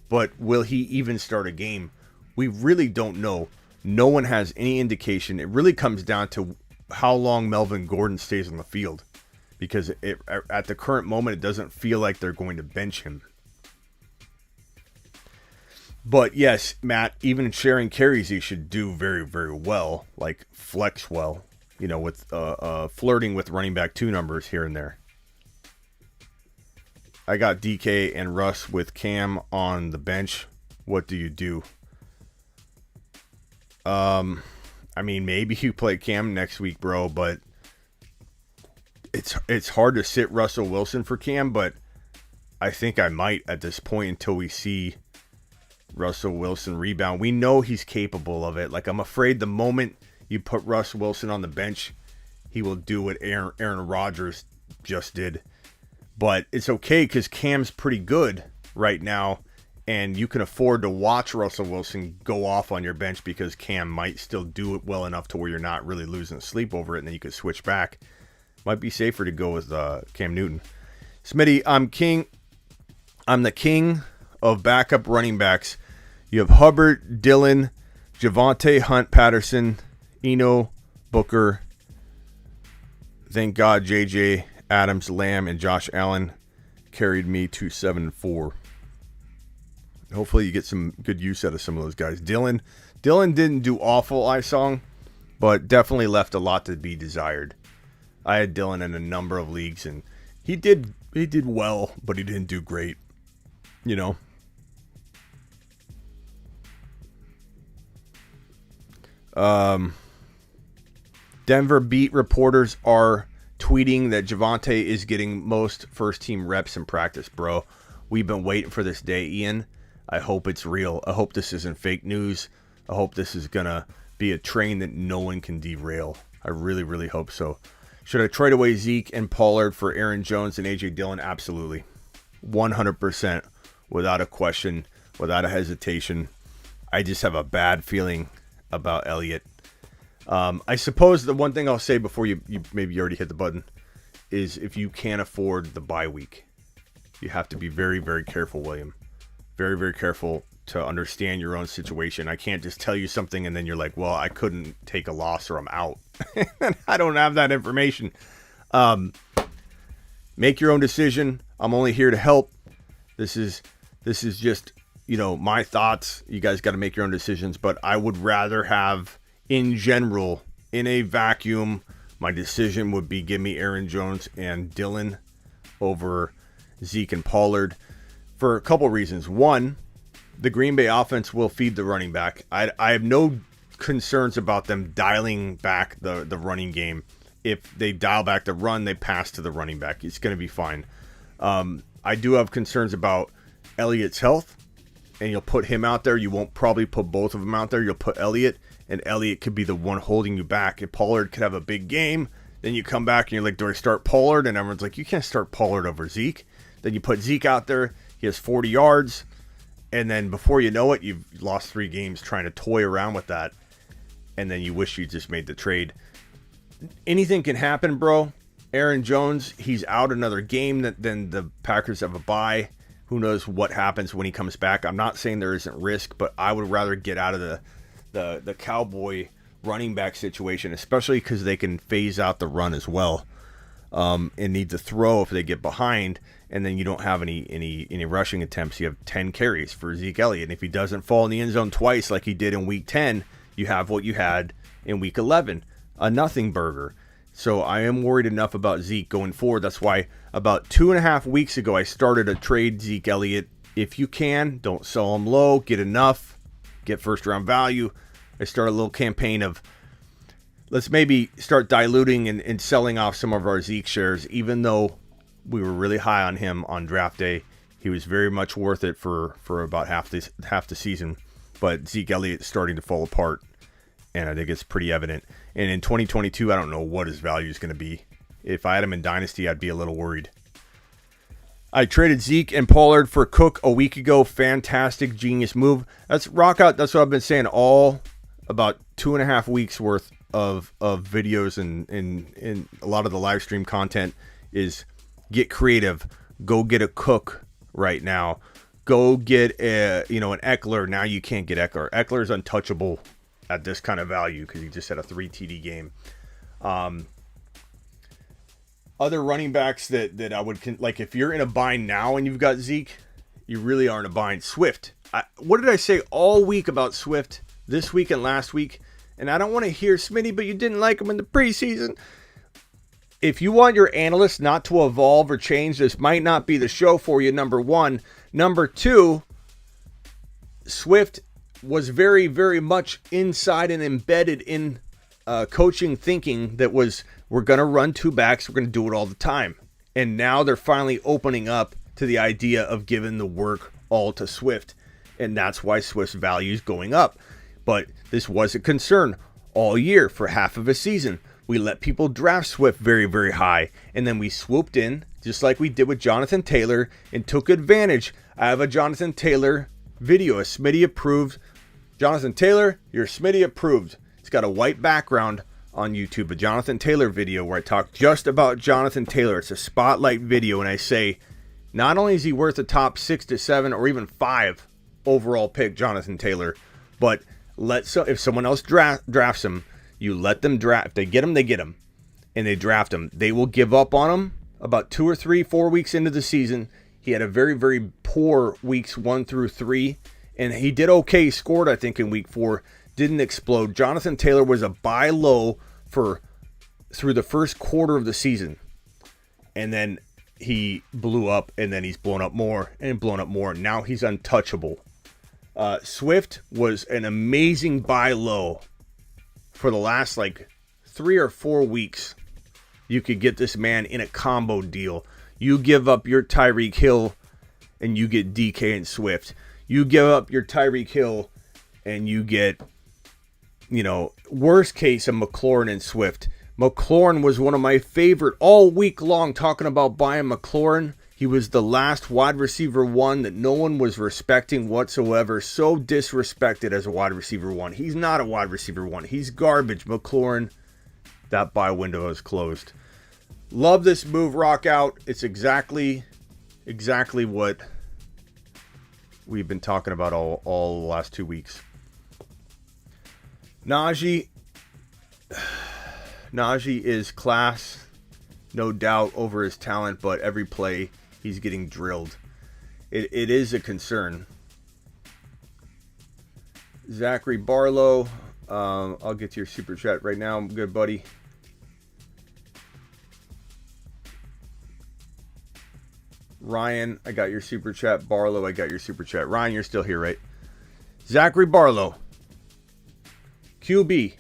But will he even start a game? We really don't know. No one has any indication. It really comes down to how long Melvin Gordon stays on the field, because at the current moment, it doesn't feel like they're going to bench him. But yes, Matt, even sharing carries, he should do very, very well, like flex well, with flirting with running back 2 numbers here and there. I got DK and Russ with Cam on the bench. What do you do? I mean, maybe you play Cam next week, bro, but it's hard to sit Russell Wilson for Cam, but I think I might at this point until we see Russell Wilson rebound. We know he's capable of it. Like, I'm afraid the moment you put Russ Wilson on the bench, he will do what Aaron Rodgers just did. But it's okay because Cam's pretty good right now, and you can afford to watch Russell Wilson go off on your bench because Cam might still do it well enough to where you're not really losing sleep over it, and then you could switch back. Might be safer to go with Cam Newton. Smitty, I'm the king of backup running backs. You have Herbert, Dillon, Javonte, Hunt, Patterson, Eno, Booker. Thank God JJ, Adams, Lamb, and Josh Allen carried me to 7-4. Hopefully you get some good use out of some of those guys. Dillon didn't do awful, ISong, but definitely left a lot to be desired. I had Dillon in a number of leagues, and he did well, but he didn't do great. Denver beat reporters are tweeting that Javonte is getting most first-team reps in practice, bro. We've been waiting for this day, Ian. I hope it's real. I hope this isn't fake news. I hope this is going to be a train that no one can derail. I really, really hope so. Should I trade away Zeke and Pollard for Aaron Jones and A.J. Dillon? Absolutely. 100%. Without a question. Without a hesitation. I just have a bad feeling about Elliott. I suppose the one thing I'll say before you maybe you already hit the button is if you can't afford the bye week, you have to be very, very careful, William. Very, very careful to understand your own situation. I can't just tell you something and then you're like, well, I couldn't take a loss or I'm out. I don't have that information. Make your own decision. I'm only here to help. This is just, my thoughts. You guys got to make your own decisions, but I would rather have, in general, in a vacuum, my decision would be give me Aaron Jones and Dillon over Zeke and Pollard for a couple reasons. One, the Green Bay offense will feed the running back. I have no concerns about them dialing back the running game. If they dial back the run, they pass to the running back. It's going to be fine. I do have concerns about Elliott's health, and you'll put him out there. You won't probably put both of them out there. You'll put Elliott, and Elliott could be the one holding you back. If Pollard could have a big game, then you come back and you're like, do I start Pollard? And everyone's like, you can't start Pollard over Zeke. Then you put Zeke out there. He has 40 yards. And then before you know it, you've lost 3 games trying to toy around with that. And then you wish you just made the trade. Anything can happen, bro. Aaron Jones, he's out another game. Then the Packers have a bye. Who knows what happens when he comes back. I'm not saying there isn't risk, but I would rather get out of the Cowboy running back situation, especially because they can phase out the run as well. And need to throw if they get behind, and then you don't have any rushing attempts. You have 10 carries for Zeke Elliott. And if he doesn't fall in the end zone twice like he did in week 10, you have what you had in week 11, a nothing burger. So I am worried enough about Zeke going forward. That's why about 2.5 weeks ago, I started a trade Zeke Elliott. If you can, don't sell him low, get enough, get first round value. I started a little campaign of let's maybe start diluting and selling off some of our Zeke shares, even though we were really high on him on draft day. He was very much worth it for about half the season. But Zeke Elliott is starting to fall apart, and I think it's pretty evident. And in 2022, I don't know what his value is going to be. If I had him in Dynasty, I'd be a little worried. I traded Zeke and Pollard for Cook a week ago. Fantastic, genius move. That's rock out. That's what I've been saying all about 2.5 weeks worth of videos and a lot of the live stream content is get creative. Go get a Cook right now. Go get an Eckler. Now you can't get Eckler. Eckler's untouchable at this kind of value because he just had a 3 TD game. Other running backs that I would like if you're in a bind now and you've got Zeke, you really are in a bind. Swift. What did I say all week about Swift this week and last week? And I don't want to hear Smitty, but you didn't like him in the preseason. If you want your analysts not to evolve or change, this might not be the show for you, number one. Number two, Swift was very, very much inside and embedded in coaching thinking that was, we're going to run 2 backs, we're going to do it all the time. And now they're finally opening up to the idea of giving the work all to Swift. And that's why Swift's value is going up. But this was a concern all year for half of a season. We let people draft Swift very, very high. And then we swooped in, just like we did with Jonathan Taylor, and took advantage. I have a Jonathan Taylor video, a Smitty approved. Jonathan Taylor, you're Smitty approved. It's got a white background on YouTube, a Jonathan Taylor video where I talk just about Jonathan Taylor. It's a spotlight video, and I say, not only is he worth a top 6 to 7 or even 5 overall pick, Jonathan Taylor, but if someone else drafts him, you let them draft. If they get him, they get him. And they draft him. They will give up on him about 2 or 3, 4 weeks into the season. He had a very, very poor weeks 1 through 3. And he did okay. He scored, I think, in week 4. Didn't explode. Jonathan Taylor was a buy low through the first quarter of the season. And then he blew up. And then he's blown up more and blown up more. Now he's untouchable. Swift was an amazing buy low for the last 3 or 4 weeks. You could get this man in a combo deal. You give up your Tyreek Hill and you get DK and Swift. You give up your Tyreek Hill and you get, worst case, a McLaurin and Swift. McLaurin was one of my favorite all week long talking about buying McLaurin. He was the last wide receiver 1 that no one was respecting whatsoever. So disrespected as a wide receiver 1. He's not a wide receiver 1. He's garbage. McLaurin, that buy window is closed. Love this move, rock out. It's exactly what we've been talking about all the last 2 weeks. Naji is class, no doubt, over his talent, but every play he's getting drilled. It is a concern. Zachary Barlow, I'll get to your super chat right now. I'm good, buddy. Ryan, I got your super chat. Barlow, I got your super chat. Ryan, you're still here, right? Zachary Barlow. QB,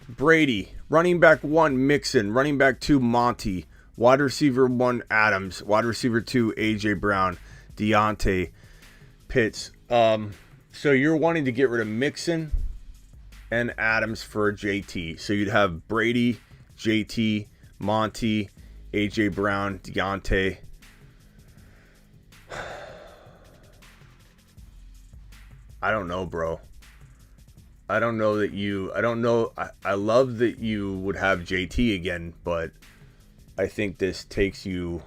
Brady. Running back 1, Mixon. Running back 2, Monty. Wide receiver 1, Adams. Wide receiver 2, A.J. Brown. Deontay. Pitts. So you're wanting to get rid of Mixon and Adams for JT. So you'd have Brady, JT, Monty, A.J. Brown, Deontay. I don't know, bro. I don't know. I love that you would have JT again, but I think this takes you.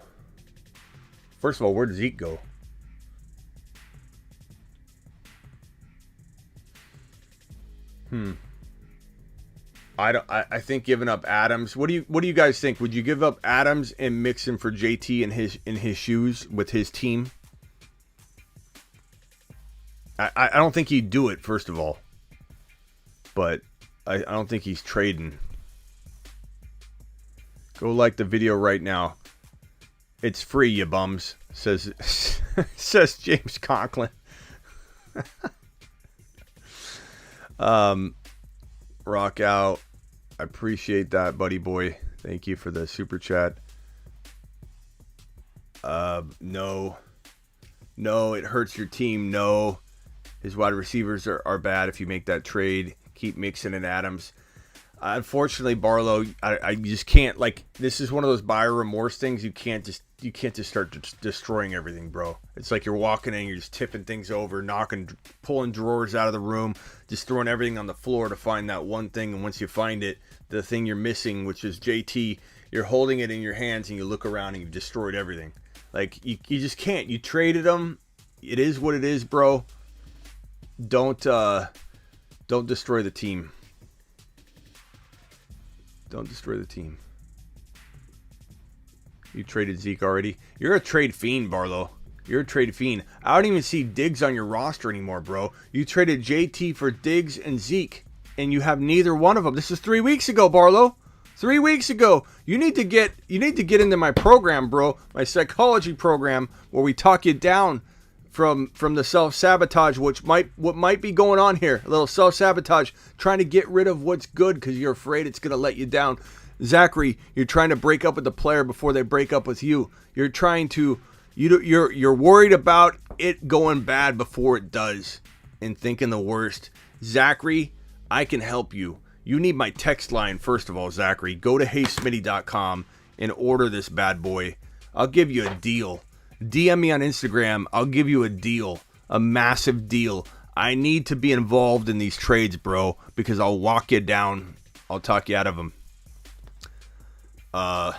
First of all, where'd Zeke go? I think giving up Adams. What do you guys think? Would you give up Adams and Mixon for JT in his shoes with his team? I don't think he'd do it, first of all. but I don't think he's trading. Go like the video right now. It's free, you bums, says James Conklin. Rock out. I appreciate that, buddy boy. Thank you for the super chat. No, it hurts your team. No, his wide receivers are bad. If you make that trade, keep Mixon and Adams. Unfortunately, Barlow, I just can't. Like, this is one of those buyer remorse things. You can't just start destroying everything, bro. It's like you're walking in, you're just tipping things over, pulling drawers out of the room, just throwing everything on the floor to find that one thing. And once you find it, the thing you're missing, which is JT, you're holding it in your hands and you look around and you've destroyed everything. Like, you just can't. You traded them. It is what it is, bro. Don't destroy the team. Don't destroy the team. You traded Zeke already? You're a trade fiend, Barlow. You're a trade fiend. I don't even see Diggs on your roster anymore, bro. You traded JT for Diggs and Zeke, and you have neither one of them. This is 3 weeks ago, Barlow. 3 weeks ago. You need to get into my program, bro. My psychology program, where we talk you down from the self-sabotage, what might be going on here. A little self-sabotage, trying to get rid of what's good because you're afraid it's going to let you down. Zachary, you're trying to break up with the player before they break up with you. You're worried about it going bad before it does and thinking the worst. Zachary, I can help you. You need my text line, first of all, Zachary. Go to heysmitty.com and order this bad boy. I'll give you a deal. DM me on Instagram. I'll give you a deal. A massive deal. I need to be involved in these trades, bro, because I'll walk you down. I'll talk you out of them. I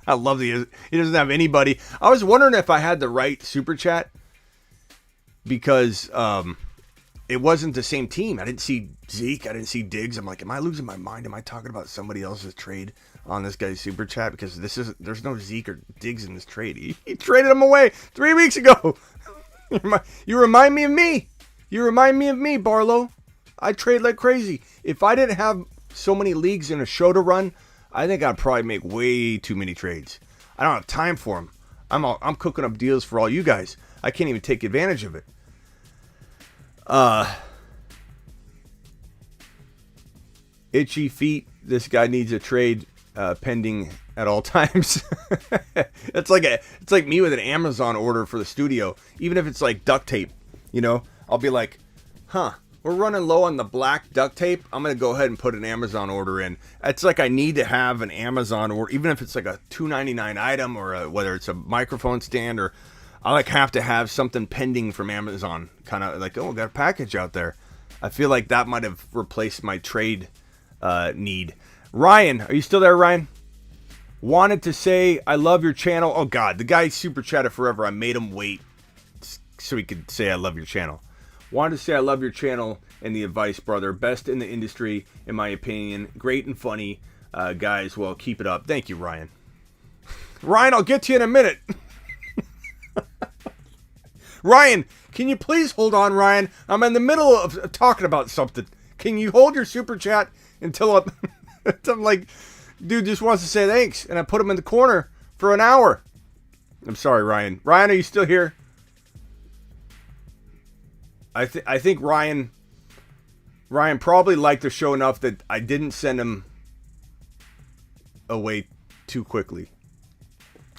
love he doesn't have anybody. I was wondering if I had the right super chat because it wasn't the same team. I didn't see Zeke. I didn't see Diggs. I'm like, am I losing my mind? Am I talking about somebody else's trade on this guy's super chat? Because there's no Zeke or Diggs in this trade. He traded them away 3 weeks ago. You remind me of me. You remind me of me, Barlow. I trade like crazy. If I didn't have so many leagues in a show to run, I think I'd probably make way too many trades. I don't have time for them. I'm cooking up deals for all you guys. I can't even take advantage of it. Itchy feet. This guy needs a trade pending at all times. It's like me with an Amazon order for the studio. Even if it's like duct tape, I'll be like, we're running low on the black duct tape. I'm going to go ahead and put an Amazon order in. It's like I need to have an Amazon order, even if it's like a $2.99 item or whether it's a microphone stand, or I have to have something pending from Amazon. Kind of like, got a package out there. I feel like that might have replaced my trade need. Ryan, are you still there, Ryan? Wanted to say I love your channel. Oh, God, the guy super chatted forever. I made him wait so he could say I love your channel. Wanted to say I love your channel and the advice, brother. Best in the industry, in my opinion. Great and funny, guys. Well, keep it up. Thank you, Ryan. Ryan, I'll get to you in a minute. Ryan, can you please hold on, Ryan? I'm in the middle of talking about something. Can you hold your super chat until I'm like, dude just wants to say thanks, and I put him in the corner for an hour. I'm sorry, Ryan. Ryan, are you still here? I think Ryan probably liked the show enough that I didn't send him away too quickly.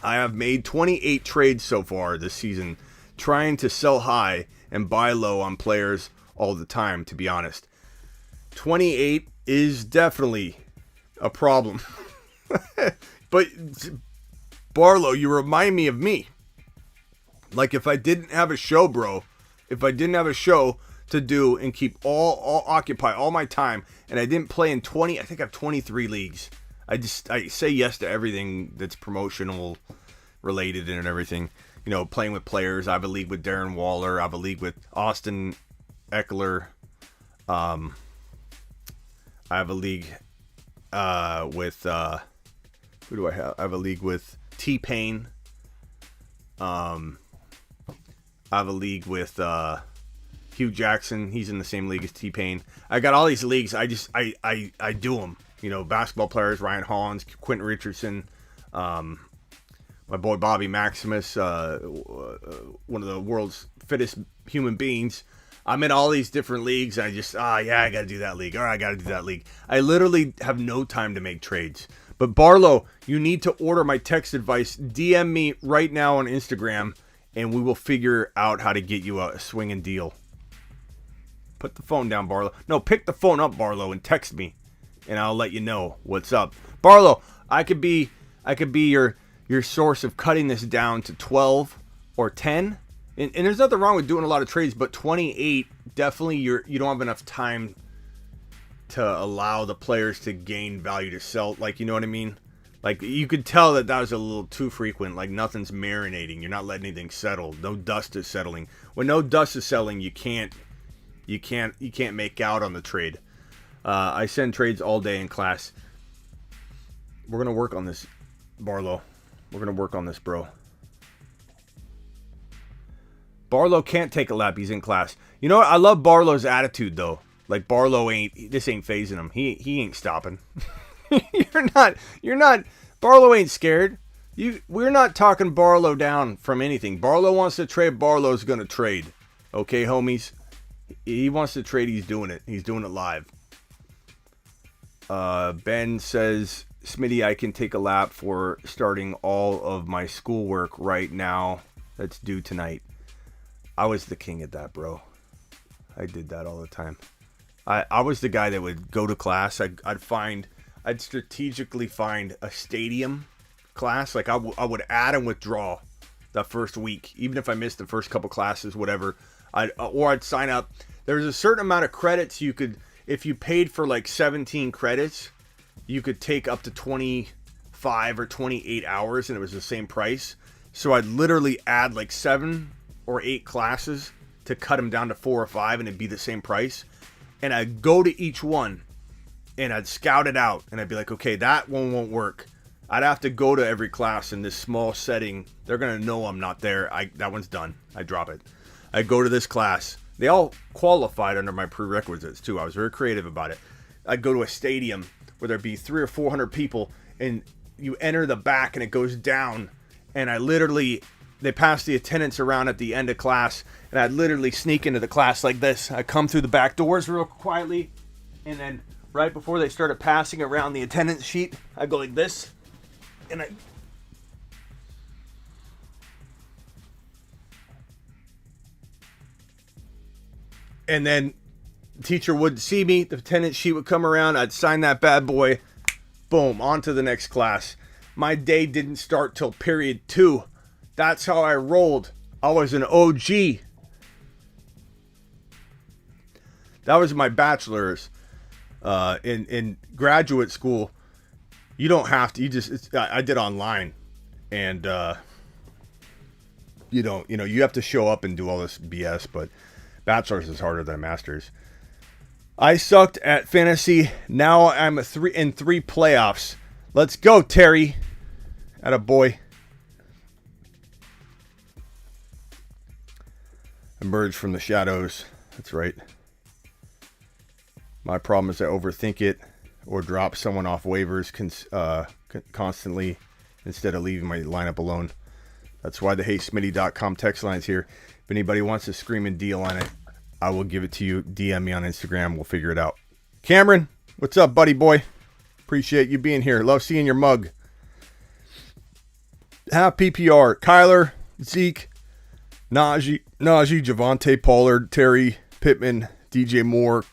I have made 28 trades so far this season, trying to sell high and buy low on players all the time, to be honest. 28 is definitely a problem. But Barlow, you remind me of me. Like, if I didn't have a show, bro, if I didn't have a show to do and keep all occupy all my time, and I didn't play in 20, I think I have 23 leagues. I say yes to everything that's promotional related and everything. Playing with players. I have a league with Darren Waller. I have a league with Austin Eckler. I have a league with who do I have? I have a league with T-Pain. I have a league with Hugh Jackson, he's in the same league as T-Pain. I got all these leagues. I do them. You know, basketball players, Ryan Hollins, Quentin Richardson, my boy Bobby Maximus, one of the world's fittest human beings. I'm in all these different leagues. I just, I got to do that league. I got to do that league. I literally have no time to make trades. But Barlow, you need to order my text advice. DM me right now on Instagram, and we will figure out how to get you a swinging deal. Put the phone down, Barlow. No, pick the phone up, Barlow, and text me, and I'll let you know what's up. Barlow, I could be your source of cutting this down to 12 or 10. And there's nothing wrong with doing a lot of trades, but 28, definitely you don't have enough time to allow the players to gain value to sell. Like, you know what I mean? Like, you could tell that was a little too frequent. Like, nothing's marinating. You're not letting anything settle. No dust is settling. When no dust is settling, you can't make out on the trade. I send trades all day in class. We're gonna work on this, Barlow. We're gonna work on this, bro. Barlow can't take a lap. He's in class. You know what? I love Barlow's attitude, though. Like, Barlow this ain't phasing him. He ain't stopping. You're not. Barlow ain't scared. We're not talking Barlow down from anything. Barlow wants to trade. Barlow's going to trade. Okay, homies? He wants to trade. He's doing it. He's doing it live. Ben says, Smitty, I can take a lap for starting all of my schoolwork right now. That's due tonight. I was the king at that, bro. I did that all the time. I was the guy that would go to class. I'd strategically find a stadium class. Like, I would add and withdraw the first week, even if I missed the first couple classes, whatever. I'd sign up. There's a certain amount of credits you could, if you paid for like 17 credits, you could take up to 25 or 28 hours, and it was the same price. So I'd literally add like 7 or 8 classes to cut them down to 4 or 5, and it'd be the same price. And I'd go to each one, and I'd scout it out, and I'd be like, okay, that one won't work. I'd have to go to every class in this small setting. They're going to know I'm not there. That one's done. I drop it. I'd go to this class. They all qualified under my prerequisites, too. I was very creative about it. I'd go to a stadium where there'd be 300 or 400 people, and you enter the back, and it goes down. And they pass the attendance around at the end of class, and I'd literally sneak into the class like this. I'd come through the back doors real quietly, and then right before they started passing around the attendance sheet, I'd go like this, and and then the teacher would see me, the attendance sheet would come around, I'd sign that bad boy, boom, on to the next class. My day didn't start till period 2. That's how I rolled. I was an OG. That was my bachelor's. In graduate school, you don't have to. I did online, and you have to show up and do all this BS. But bachelor's is harder than a master's. I sucked at fantasy. Now I'm in 3 playoffs. Let's go, Terry. Atta boy. Emerge from the shadows. That's right. My problem is I overthink it or drop someone off waivers constantly instead of leaving my lineup alone. That's why the HeySmitty.com text line is here. If anybody wants a screaming deal on it, I will give it to you. DM me on Instagram. We'll figure it out. Cameron, what's up, buddy boy? Appreciate you being here. Love seeing your mug. Half PPR. Kyler, Zeke, Naji, Javonte, Pollard, Terry, Pittman, DJ Moore,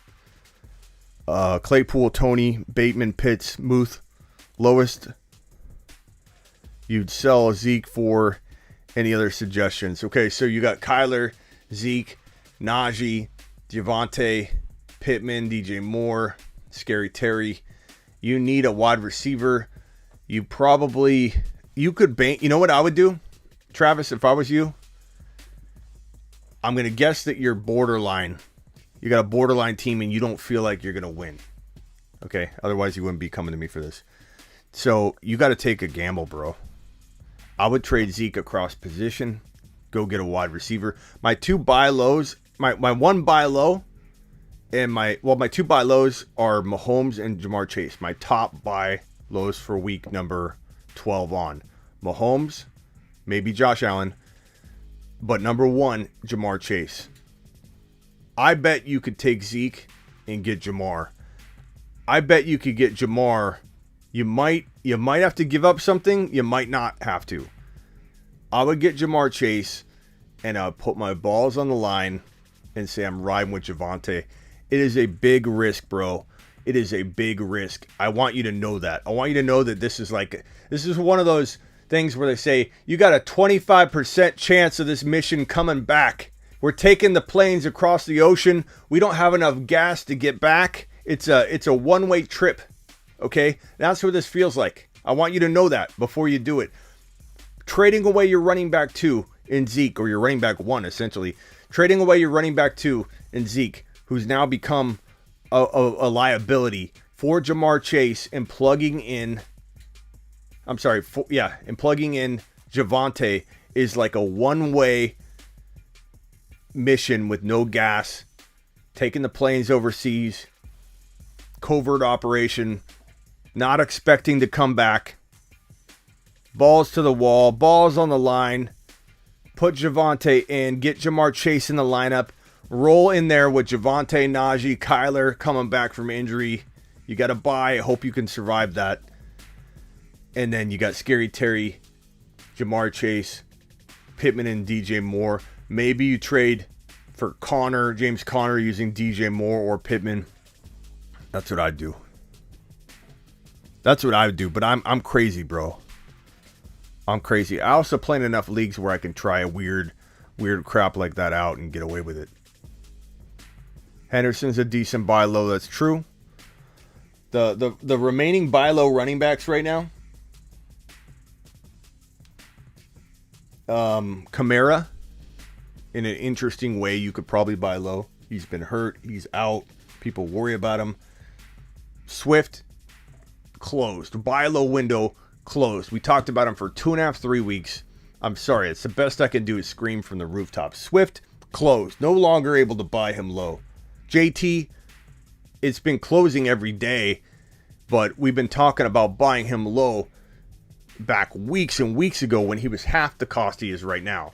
Claypool, Tony, Bateman, Pitts, Muth, lowest. You'd sell Zeke for any other suggestions. Okay, so you got Kyler, Zeke, Naji, Javonte, Pittman, DJ Moore, Scary Terry. You need a wide receiver. You could bank. You know what I would do, Travis, if I was you? I'm going to guess that you're borderline. You got a borderline team and you don't feel like you're going to win. Okay? Otherwise, you wouldn't be coming to me for this. So, you got to take a gamble, bro. I would trade Zeke across position. Go get a wide receiver. My two buy lows my one buy low and my two buy lows are Mahomes and Jamar Chase. My top buy lows for week number 12 on. Mahomes, maybe Josh Allen, but number 1, Jamar Chase. I bet you could take Zeke and get Jamar. I bet you could get Jamar. You might have to give up something. You might not have to. I would get Jamar Chase, and I would put my balls on the line and say I'm riding with Javonte. It is a big risk, bro. It is a big risk. I want you to know that. I want you to know that this is one of those things where they say, you got a 25% chance of this mission coming back. We're taking the planes across the ocean. We don't have enough gas to get back. It's a one-way trip. Okay? That's what this feels like. I want you to know that before you do it. Trading away your running back 2 in Zeke, or your running back 1, essentially. Trading away your running back 2 in Zeke, who's now become a liability, for Jamar Chase, and plugging in Javonte is like a one-way mission with no gas, taking the planes overseas, covert operation, not expecting to come back, balls to the wall, balls on the line, put Javonte in, get Jamar Chase in the lineup, roll in there with Javonte, Naji, Kyler coming back from injury. You got to buy. I hope you can survive that. And then you got Scary Terry, Jamar Chase, Pittman, and DJ Moore. Maybe you trade for James Conner, using DJ Moore or Pittman. That's what I'd do. That's what I would do. But I'm crazy, bro. I'm crazy. I also play in enough leagues where I can try a weird crap like that out and get away with it. Henderson's a decent buy low. That's true. The remaining buy low running backs right now. Camara, in an interesting way, you could probably buy low. He's been hurt. He's out. People worry about him. Swift, closed. Buy low window, closed. We talked about him for 2.5, 3 weeks. I'm sorry. It's the best I can do is scream from the rooftop. Swift, closed. No longer able to buy him low. JT, it's been closing every day, but we've been talking about buying him low back weeks and weeks ago when he was half the cost he is right now.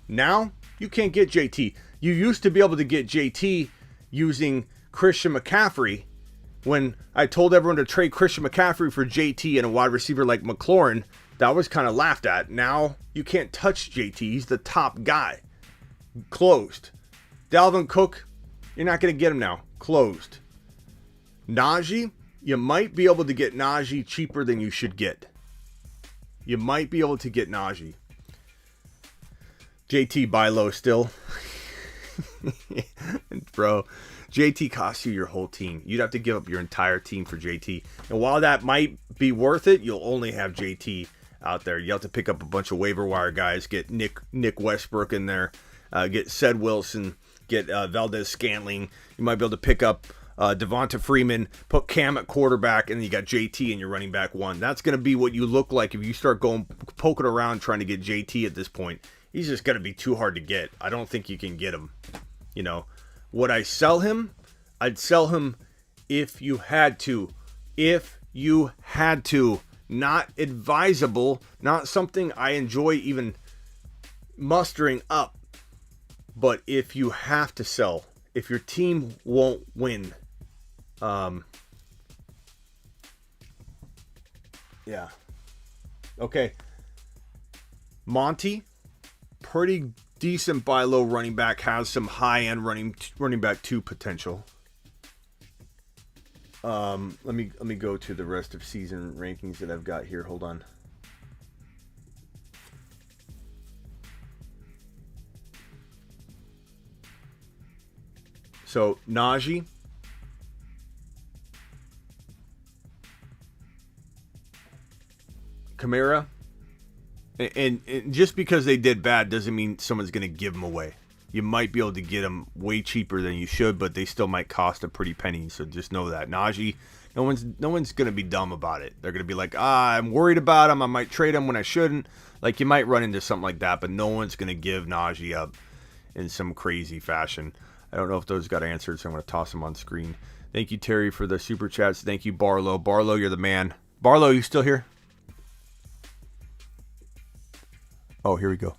Now, you can't get JT. You used to be able to get JT using Christian McCaffrey. When I told everyone to trade Christian McCaffrey for JT and a wide receiver like McLaurin, that was kind of laughed at. Now, you can't touch JT. He's the top guy. Closed. Dalvin Cook, you're not going to get him now. Closed. Naji, you might be able to get Naji cheaper than you should get. You might be able to get Naji. JT buy low still. Bro, JT costs you your whole team. You'd have to give up your entire team for JT. And while that might be worth it, you'll only have JT out there. You have to pick up a bunch of waiver wire guys. Get Nick Westbrook in there. Get Ced Wilson. Get Valdez Scantling. You might be able to pick up Devonta Freeman, put Cam at quarterback, and then you got JT in your running back 1. That's going to be what you look like if you start poking around trying to get JT at this point. He's just going to be too hard to get. I don't think you can get him. You know, would I sell him? I'd sell him if you had to. If you had to. Not advisable. Not something I enjoy even mustering up. But if you have to sell, if your team won't win, yeah. Okay. Monty, pretty decent buy low running back, has some high end running back 2 potential. Let me go to the rest of season rankings that I've got here. Hold on. So, Naji, Camara, and just because they did bad doesn't mean someone's going to give them away. You might be able to get them way cheaper than you should, but they still might cost a pretty penny, so just know that. Naji, no one's going to be dumb about it. They're going to be like, I'm worried about him, I might trade him when I shouldn't. Like, you might run into something like that, but no one's going to give Naji up in some crazy fashion. I don't know if those got answered, so I'm going to toss them on screen. Thank you, Terry, for the super chats. Thank you, Barlow. Barlow, you're the man. Barlow, you still here? Oh, here we go.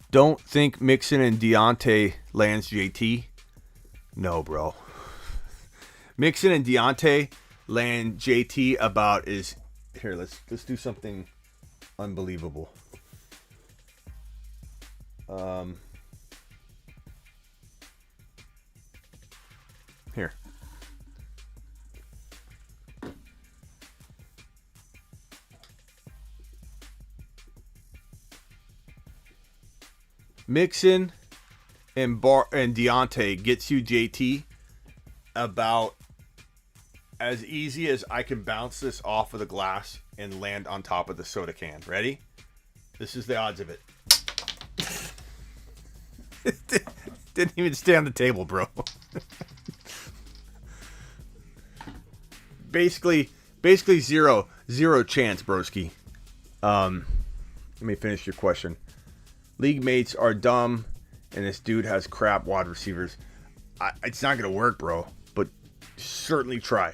Don't think Mixon and Deontay lands JT. No, bro. Mixon and Deontay land JT about is... Here, let's do something unbelievable. Here. Mixon and Deontay gets you JT about as easy as I can bounce this off of the glass and land on top of the soda can. Ready? This is the odds of it. Didn't even stay on the table, bro. basically zero chance, broski. Let me finish your question. League mates are dumb, and this dude has crap wide receivers. It's not gonna work, bro. But certainly try.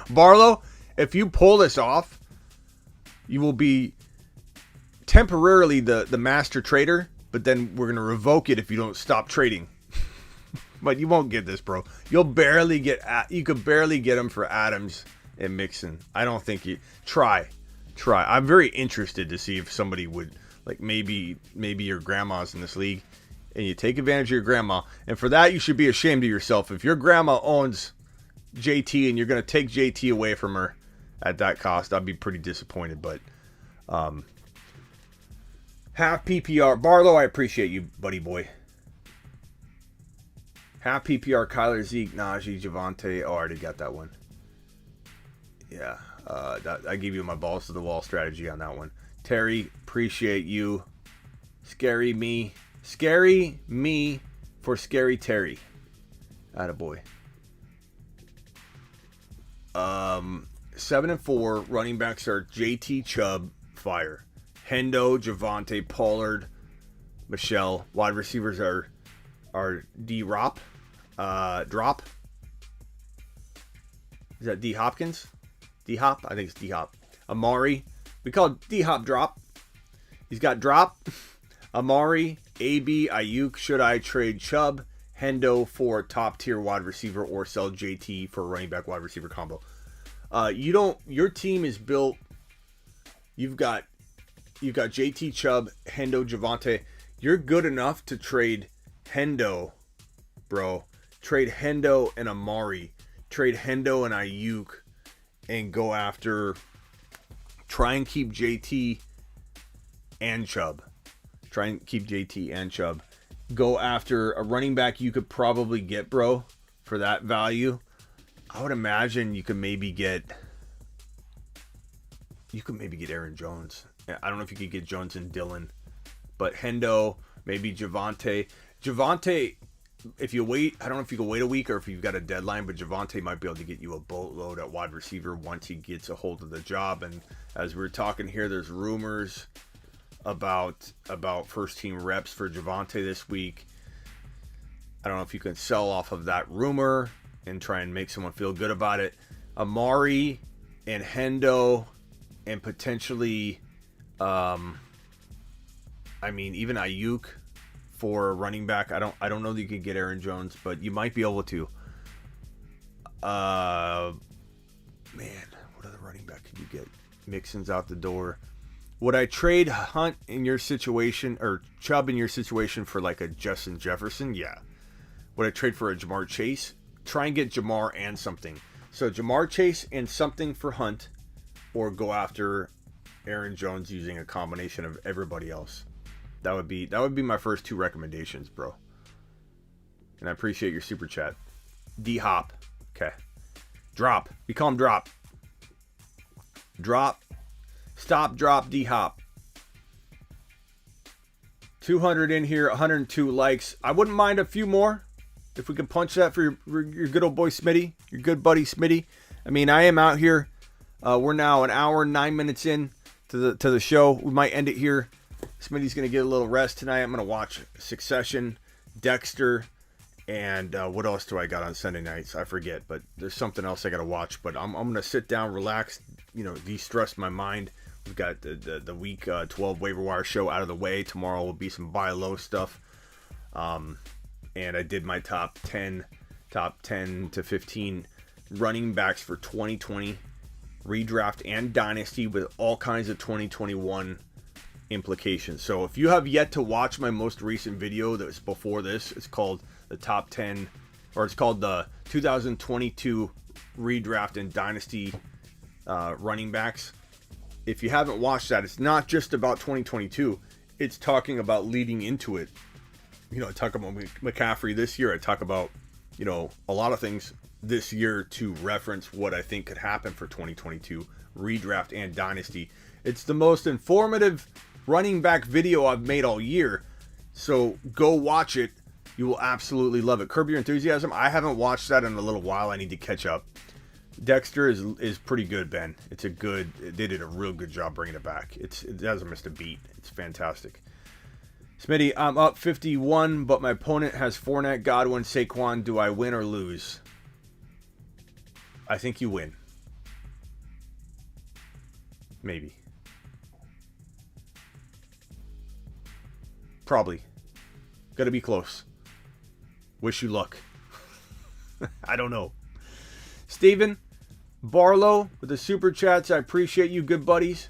Barlow, if you pull this off, you will be temporarily the master trader. But then we're gonna revoke it if you don't stop trading. But you won't get this, bro. You could barely get him for Adams and Mixon. I don't think you try. I'm very interested to see if somebody would, like, maybe your grandma's in this league and you take advantage of your grandma. And for that, you should be ashamed of yourself. If your grandma owns JT and you're gonna take JT away from her at that cost, I'd be pretty disappointed. But half PPR. Barlow, I appreciate you, buddy boy. Half PPR, Kyler, Zeke, Naji, Javonte. Oh, I already got that one. Yeah, I gave you my balls to the wall strategy on that one. Terry, appreciate you. Scary me for Scary Terry. Attaboy. 7-4 running backs are JT, Chubb, fire. Hendo, Javonte, Pollard, Michelle. Wide receivers are D-Rop. Drop. Is that D Hopkins? D-Hop? I think it's D-Hop. Amari. We call it D-Hop drop. He's got drop. Amari, AB, Ayuk. Should I trade Chubb, Hendo for top tier wide receiver or sell JT for running back wide receiver combo? Your team is built. You've got JT, Chubb, Hendo, Javonte. You're good enough to trade Hendo, bro. Trade Hendo and Amari. Trade Hendo and Ayuk. And go after... Try and keep JT and Chubb. Go after a running back you could probably get, bro, for that value. I would imagine you could maybe get Aaron Jones. I don't know if you could get Jones and Dillon, but Hendo, maybe Javonte, if you wait, I don't know if you can wait a week or if you've got a deadline, but Javonte might be able to get you a boatload at wide receiver once he gets a hold of the job. And as we're talking here, there's rumors about first team reps for Javonte this week. I don't know if you can sell off of that rumor and try and make someone feel good about it. Amari and Hendo and potentially, even Ayuk for a running back. I don't know that you could get Aaron Jones, but you might be able to. Man, what other running back could you get? Mixon's out the door. Would I trade Hunt in your situation or Chubb in your situation for like a Justin Jefferson? Yeah. Would I trade for a Jamar Chase? Try and get Jamar and something. So Jamar Chase and something for Hunt, or go after Aaron Jones using a combination of everybody else. That would be my first two recommendations, bro. And I appreciate your super chat. D-Hop. Okay. Drop. We call him Drop. Drop. Stop, drop, D-Hop. 200 in here, 102 likes. I wouldn't mind a few more if we could punch that for your good old boy Smitty, your good buddy Smitty. I mean, I am out here. We're now an hour and 9 minutes in to the show. We might end it here. Smitty's going to get a little rest tonight. I'm going to watch Succession, Dexter, And what else do I got on Sunday nights? I forget, but there's something else I got to watch. But I'm going to sit down, relax, de-stress my mind. We've got the week 12 waiver wire show out of the way. Tomorrow will be some buy low stuff. And I did my top 10 to 15 running backs for 2020 redraft and dynasty with all kinds of 2021 implications. So if you have yet to watch my most recent video that was before this, it's called the top 10, or it's called the 2022 redraft and dynasty running backs. If you haven't watched that, it's not just about 2022. It's talking about leading into it. I talk about McCaffrey this year. I talk about, a lot of things this year to reference what I think could happen for 2022 redraft and dynasty. It's the most informative running back video I've made all year. So go watch it. You will absolutely love it. Curb Your Enthusiasm. I haven't watched that in a little while. I need to catch up. Dexter is pretty good, Ben. They did a real good job bringing it back. It hasn't missed a beat. It's fantastic. Smitty, I'm up 51, but my opponent has Fournette, Godwin, Saquon. Do I win or lose? I think you win. Maybe. Probably. Gotta be close. Wish you luck. I don't know. Steven Barlow with the super chats. I appreciate you, good buddies.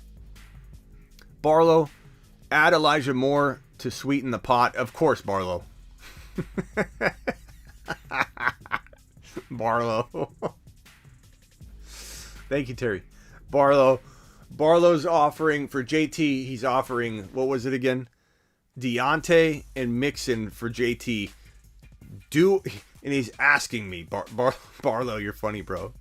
Barlow, add Elijah Moore to sweeten the pot. Of course, Barlow. Barlow. Thank you, Terry. Barlow's offering for JT. He's offering, what was it again? Deontay and Mixon for JT. And he's asking me, Barlow, you're funny, bro.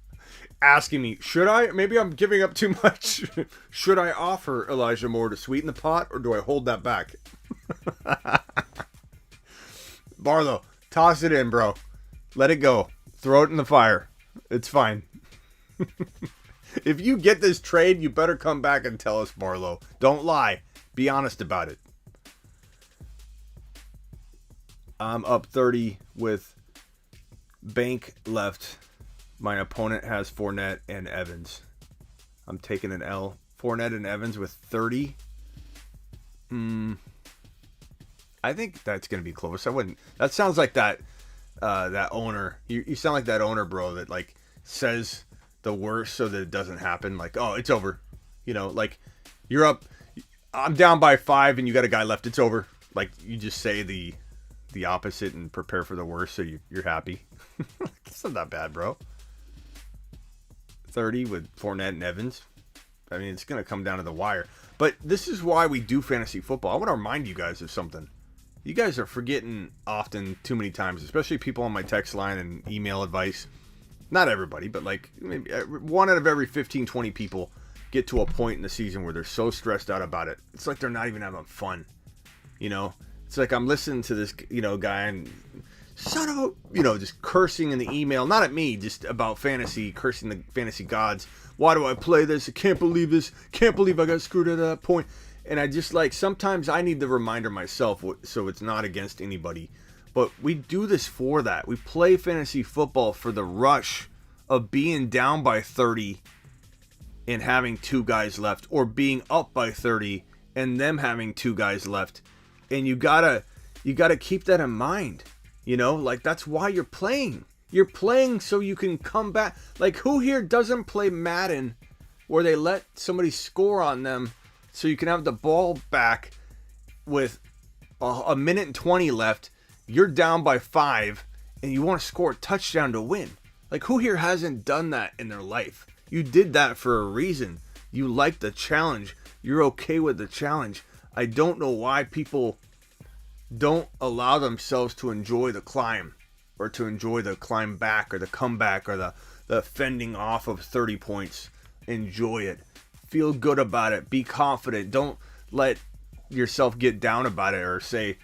Asking me, should I? Maybe I'm giving up too much. Should I offer Elijah Moore to sweeten the pot, or do I hold that back? Barlow, toss it in, bro. Let it go. Throw it in the fire. It's fine. If you get this trade, you better come back and tell us, Barlow. Don't lie. Be honest about it. I'm up 30 with bank left. My opponent has Fournette and Evans. I'm taking an L. Fournette and Evans with 30. I think that's going to be close. I wouldn't. That sounds like that owner. You sound like that owner, bro, that like says the worst so that it doesn't happen. Like, oh, it's over. Like you're up. I'm down by 5 and you got a guy left. It's over. Like you just say the opposite and prepare for the worst so you're happy. It's not that bad, bro. 30 with Fournette and Evans. I mean, it's going to come down to the wire. But this is why we do fantasy football. I want to remind you guys of something. You guys are forgetting often too many times, especially people on my text line and email advice. Not everybody, but like maybe 1 out of every 15, 20 people get to a point in the season where they're so stressed out about it. It's like they're not even having fun. It's like I'm listening to this, guy and son of a, just cursing in the email, not at me, just about fantasy, cursing the fantasy gods. Why do I play this? I can't believe this. Can't believe I got screwed at that point. And I just sometimes I need the reminder myself so it's not against anybody. But we do this for that. We play fantasy football for the rush of being down by 30 and having 2 guys left, or being up by 30 and them having 2 guys left. And you gotta keep that in mind. That's why you're playing. You're playing so you can come back. Like, who here doesn't play Madden where they let somebody score on them so you can have the ball back with a minute and 20 left? You're down by 5 and you want to score a touchdown to win. Like, who here hasn't done that in their life? You did that for a reason. You like the challenge. You're okay with the challenge. I don't know why people don't allow themselves to enjoy the climb, or to enjoy the climb back, or the comeback, or the fending off of 30 points. Enjoy it. Feel good about it. Be confident. Don't let yourself get down about it or say,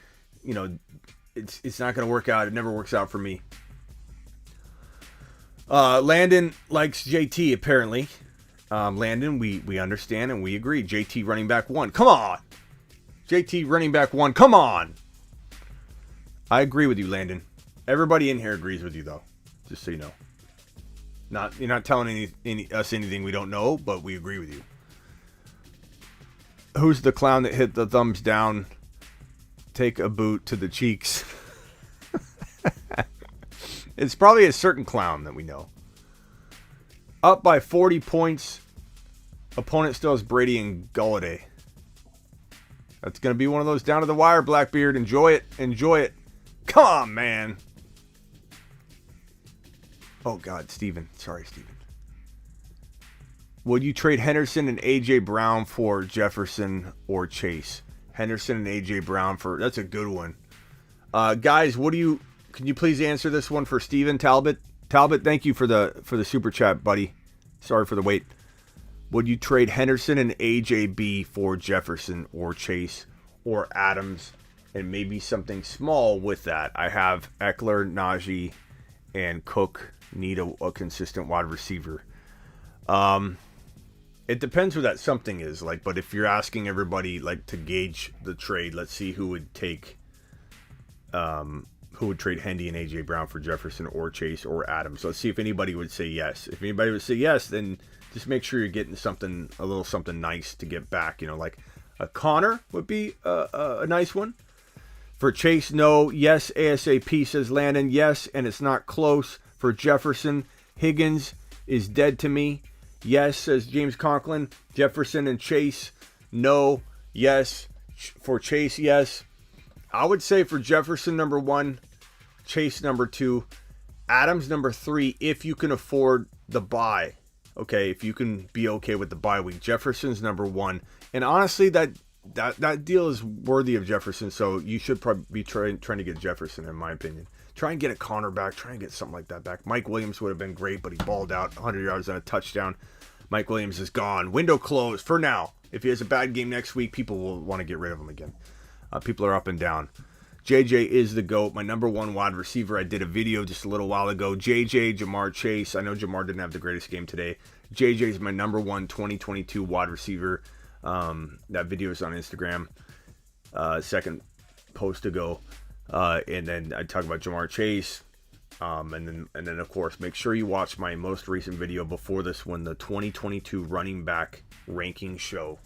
it's not going to work out. It never works out for me. Landon likes JT, apparently. Landon, we understand and we agree. JT running back 1. Come on. JT running back 1. Come on. I agree with you, Landon. Everybody in here agrees with you, though. Just so you know. You're not telling us anything we don't know, but we agree with you. Who's the clown that hit the thumbs down? Take a boot to the cheeks. It's probably a certain clown that we know. Up by 40 points. Opponent still has Brady and Golladay. That's going to be one of those down to the wire, Blackbeard. Enjoy it. Enjoy it. Come on, man. Oh, God, Steven. Sorry, Steven. Would you trade Henderson and A.J. Brown for Jefferson or Chase? Henderson and A.J. Brown for... That's a good one. Guys, can you please answer this one for Steven Talbot? Talbot, thank you for the super chat, buddy. Sorry for the wait. Would you trade Henderson and AJB for Jefferson or Chase or Adams and maybe something small with that? I have Eckler, Naji, and Cook need a consistent wide receiver. It depends who that something is. But if you're asking everybody to gauge the trade, let's see who would take who would trade Hendy and A.J. Brown for Jefferson or Chase or Adams. Let's see if anybody would say yes. If anybody would say yes, then just make sure you're getting a little something nice to get back. Like a Connor would be a nice one. For Chase, no. Yes, ASAP, says Landon. Yes, and it's not close. For Jefferson, Higgins is dead to me. Yes, says James Conklin. Jefferson and Chase, no. Yes. For Chase, yes. I would say for Jefferson, number 1. Chase, number 2. Adams, number 3, if you can afford the bye. Okay, if you can be okay with the bye week. Jefferson's number 1. And honestly, that deal is worthy of Jefferson, so you should probably be trying to get Jefferson, in my opinion. Try and get a Connor back. Try and get something like that back. Mike Williams would have been great, but he balled out 100 yards on a touchdown. Mike Williams is gone. Window closed for now. If he has a bad game next week, people will want to get rid of him again. People are up and down. JJ is the GOAT, my number 1 wide receiver. I did a video just a little while ago. JJ, Jamar Chase. I know Jamar didn't have the greatest game today. JJ is my number 1 2022 wide receiver. That video is on Instagram. Second post ago. And then I talk about Jamar Chase. And then of course, make sure you watch my most recent video before this one, the 2022 running back ranking show.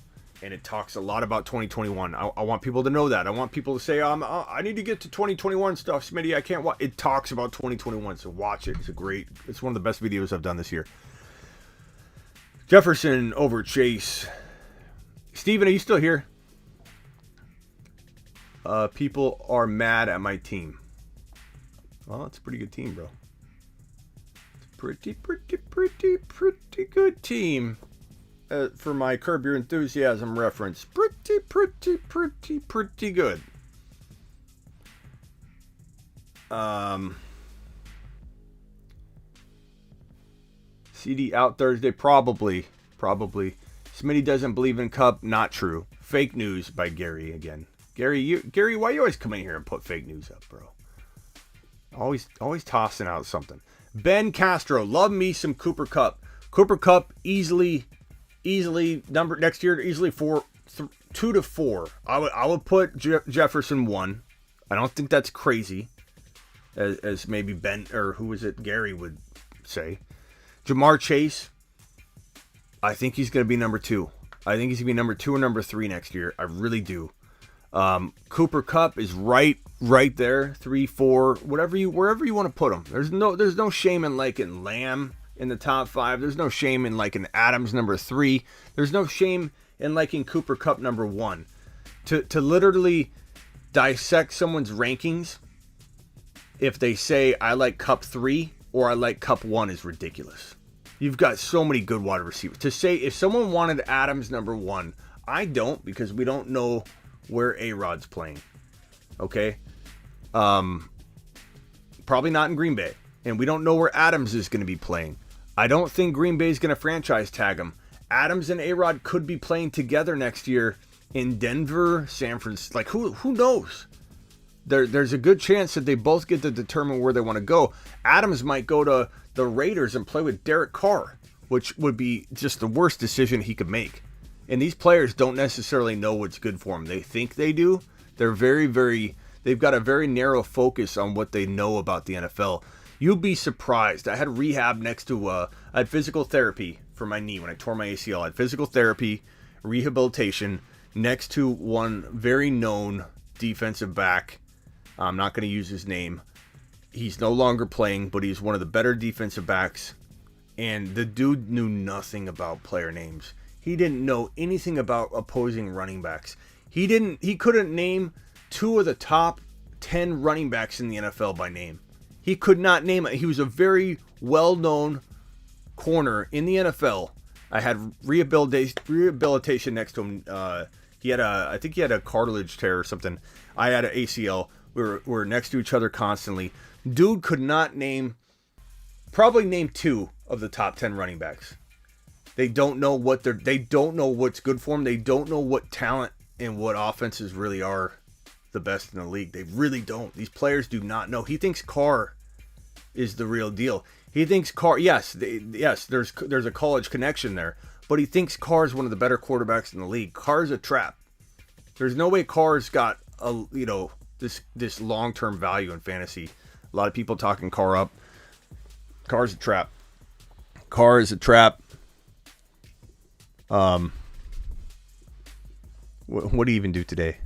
And it talks a lot about 2021. I want people to know that. I want people to say, I need to get to 2021 stuff, Smitty. I can't watch. It talks about 2021, so watch it. It's one of the best videos I've done this year. Jefferson over Chase. Steven, are you still here? People are mad at my team. Well, it's a pretty good team, bro. It's a pretty good team. For my Curb Your Enthusiasm reference. Pretty good. CD out Thursday. Probably. Smitty doesn't believe in Cup. Not true. Fake news by Gary again. Gary, why you always come in here and put fake news up, bro? Always tossing out something. Ben Castro, love me some Cooper Kupp. Cooper Kupp easily number next year, easily 2 to 4. I would put Jefferson 1. I don't think that's crazy, as maybe Ben or who was it, Gary would say. Jamar Chase, I think he's going to be number 2. I think he's going to be number 2 or number 3 next year. I really do. Cooper Kupp is right there, 3, 4, wherever you want to put him. There's no shame in liking Lamb in the top 5. There's no shame in liking Adams number 3. There's no shame in liking Cooper Kupp number 1. To literally dissect someone's rankings, if they say I like Kupp 3 or I like Kupp 1 is ridiculous. You've got so many good wide receivers. To say if someone wanted Adams number 1, I don't, because we don't know where A-Rod's playing. Okay? Probably not in Green Bay. And we don't know where Adams is going to be playing. I don't think Green Bay is going to franchise tag him. Adams and A-Rod could be playing together next year in Denver, San Francisco. Like, who knows? There's a good chance that they both get to determine where they want to go. Adams might go to the Raiders and play with Derek Carr, which would be just the worst decision he could make. And these players don't necessarily know what's good for them. They think they do. They're very, very They've got a very narrow focus on what they know about the NFL. You'd be surprised. I had rehab next to, I had physical therapy for my knee when I tore my ACL. I had physical therapy, rehabilitation, next to one very known defensive back. I'm not going to use his name. He's no longer playing, but he's one of the better defensive backs. And the dude knew nothing about player names. He didn't know anything about opposing running backs. He couldn't name 2 of the top 10 running backs in the NFL by name. He could not name it. He was a very well-known corner in the NFL. I had rehabilitation next to him. I think he had a cartilage tear or something. I had an ACL. We were next to each other constantly. Dude could not probably name 2 of the top 10 running backs. They don't know they don't know what's good for them. They don't know what talent and what offenses really are the best in the league. They really don't. These players do not know. He thinks Carr is the real deal. He thinks Carr, yes, there's a college connection there, but he thinks Carr is one of the better quarterbacks in the league. Carr's a trap. There's no way Carr's got this long-term value in fantasy. A lot of people talking Carr up. Carr's a trap. Carr is a trap. What do you even do today?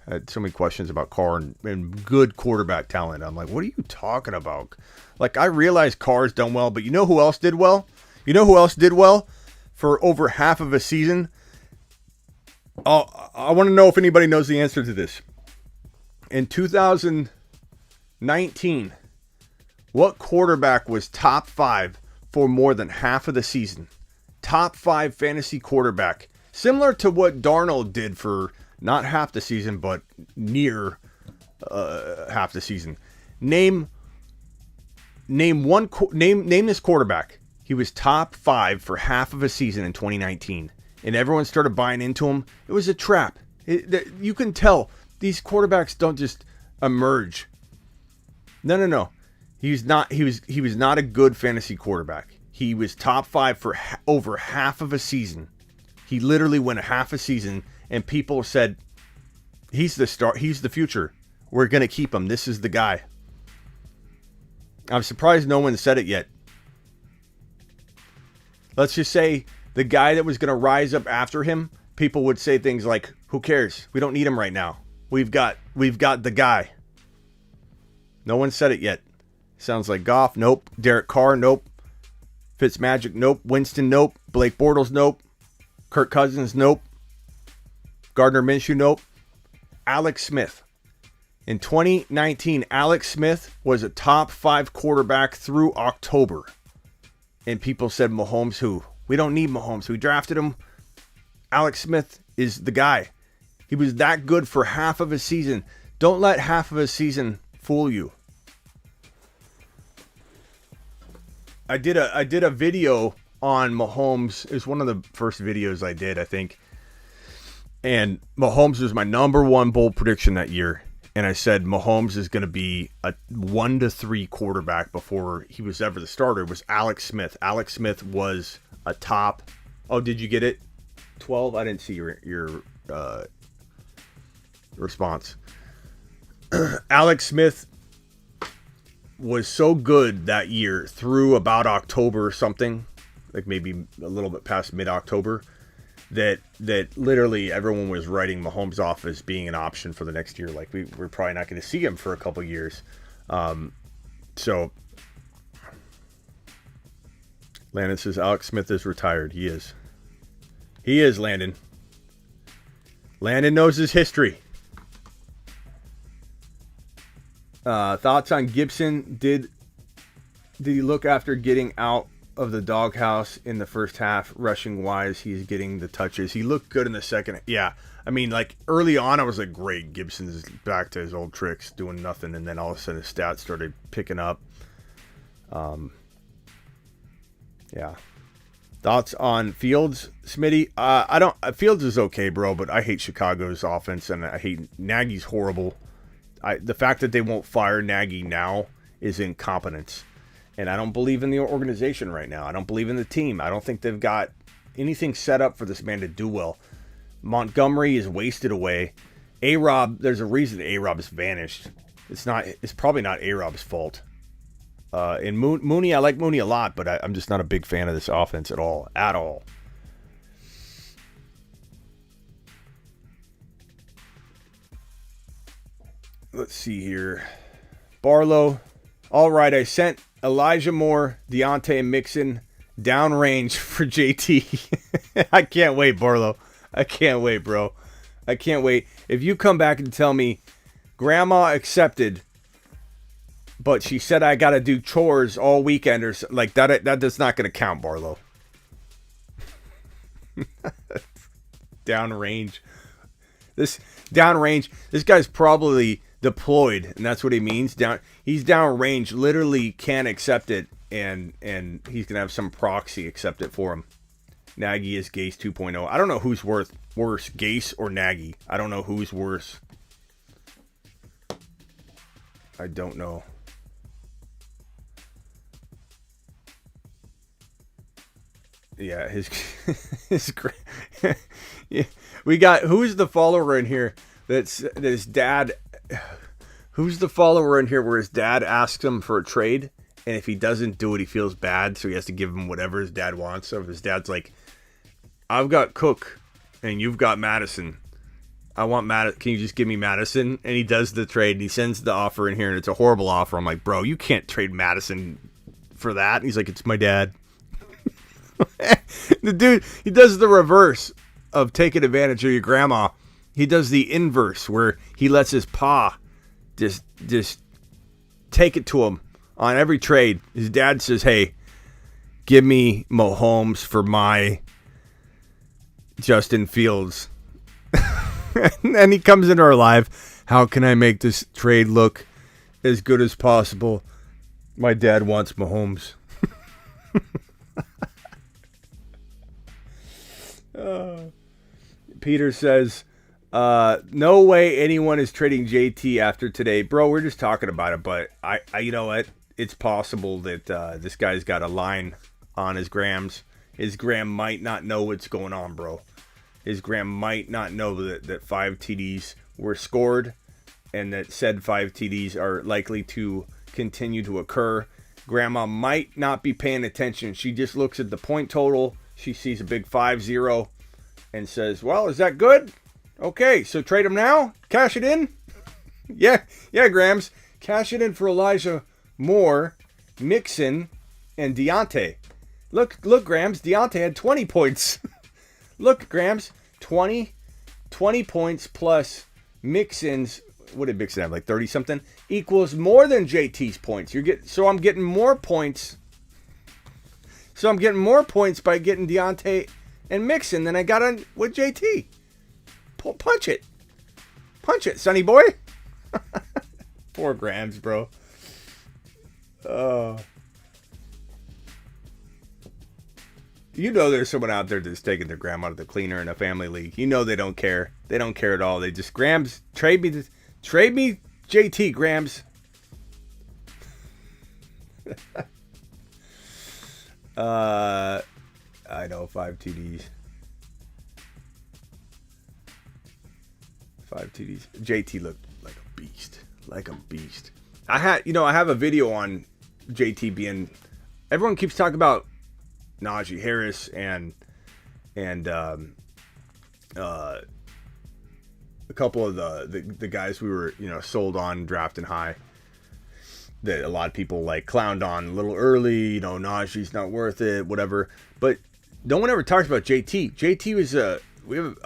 I had so many questions about Carr and good quarterback talent. I'm like, what are you talking about? Like, I realize Carr's done well, but you know who else did well? You know who else did well for over half of a season? I want to know if anybody knows the answer to this. In 2019, what quarterback was top 5 for more than half of the season? Top 5 fantasy quarterback. Similar to what Darnell did for not half the season, but near half the season. Name this quarterback. He was top 5 for half of a season in 2019, and everyone started buying into him. It was a trap. You can tell these quarterbacks don't just emerge. No. He was not a good fantasy quarterback. He was top 5 for over half of a season. He literally went a half a season, and people said, he's the star. He's the future. We're going to keep him. This is the guy. I'm surprised no one said it yet. Let's just say the guy that was going to rise up after him, people would say things like, who cares? We don't need him right now. We've got the guy. No one said it yet. Sounds like Goff, nope. Derek Carr, nope. Fitzmagic, nope. Winston, nope. Blake Bortles, nope. Kirk Cousins, nope. Gardner Minshew, nope. Alex Smith. In 2019, Alex Smith was a top 5 quarterback through October. And people said, Mahomes who? We don't need Mahomes. We drafted him. Alex Smith is the guy. He was that good for half of a season. Don't let half of a season fool you. I did a video on Mahomes. It was one of the first videos I did, I think. And Mahomes was my number 1 bold prediction that year. And I said Mahomes is going to be a 1-3 quarterback before he was ever the starter. It was Alex Smith. Alex Smith was a top. Oh, did you get it? 12? I didn't see your response. Alex Smith was so good that year through about October or something, like maybe a little bit past mid-October, that literally everyone was writing Mahomes off as being an option for the next year. Like we're probably not going to see him for a couple years. So Landon says Alex Smith is retired. He is. He is, Landon. Landon knows his history. Thoughts on Gibson? Did he look after getting out of the doghouse in the first half, rushing wise? He's getting the touches. He looked good in the second. Yeah, I mean, like early on, I was like, great, Gibson's back to his old tricks, doing nothing, and then all of a sudden his stats started picking up. Yeah. Thoughts on Fields, Smitty? Fields is okay, bro, but I hate Chicago's offense, and I hate Nagy's horrible. The fact that they won't fire Nagy now is incompetence. And I don't believe in the organization right now. I don't believe in the team. I don't think they've got anything set up for this man to do well. Montgomery is wasted away. A-Rob, there's a reason A-Rob has vanished. It's probably not A-Rob's fault. And Mooney, I like Mooney a lot, but I'm just not a big fan of this offense at all. At all. Let's see here. Barlow. All right, I sent Elijah Moore, Deontay, and Mixon downrange for JT. I can't wait, Barlow. I can't wait, bro. I can't wait. If you come back and tell me Grandma accepted, but she said I got to do chores all weekend or so, like that that's not going to count, Barlow. Downrange. This guy's probably deployed, and that's what he means. He's downrange, literally can't accept it, and he's going to have some proxy accept it for him. Nagy is Gase 2.0. I don't know who's worse, Gase or Nagy. I don't know who's worse. I don't know. Yeah, his yeah, we got, who's the follower in here that his dad, who's the follower in here where his dad asks him for a trade, and if he doesn't do it, he feels bad, so he has to give him whatever his dad wants. So if his dad's like, I've got Cook and you've got Madison, I want Madison, can you just give me Madison? And he does the trade, and he sends the offer in here, and it's a horrible offer. I'm like, bro, you can't trade Madison for that. And he's like, it's my dad. The dude, he does the reverse of taking advantage of your grandma. He does the inverse where he lets his pa just take it to him on every trade. His dad says, hey, give me Mahomes for my Justin Fields. And he comes into our live. How can I make this trade look as good as possible? My dad wants Mahomes. Peter says, no way anyone is trading JT after today. Bro, we're just talking about it, but I you know what? It's possible that this guy's got a line on his grams. His gram might not know what's going on, bro. His gram might not know that 5 TDs were scored and that said 5 TDs are likely to continue to occur. Grandma might not be paying attention. She just looks at the point total. She sees a big 5-0 and says, well, is that good? Okay, so trade him now? Cash it in? Yeah, Grams. Cash it in for Elijah Moore, Mixon, and Deontay. Look, Grams. Deontay had 20 points. Look, Grams. 20 points plus Mixon's, what did Mixon have, like 30-something? Equals more than JT's points. So I'm getting more points. So I'm getting more points by getting Deontay and Mixon than I got on with JT. Punch it. Punch it, sonny boy. 4 grams, bro. You know there's someone out there that's taking their gram out of the cleaner in a family league. You know they don't care. They don't care at all. They just, Grams, trade me JT, Grams. I know, 5 TDs. 5 TDs. JT looked like a beast. Like a beast. I have a video on JT being, everyone keeps talking about Naji Harris and a couple of the guys we were sold on drafting high that a lot of people like clowned on a little early. Naji's not worth it, whatever. But no one ever talks about JT. JT was I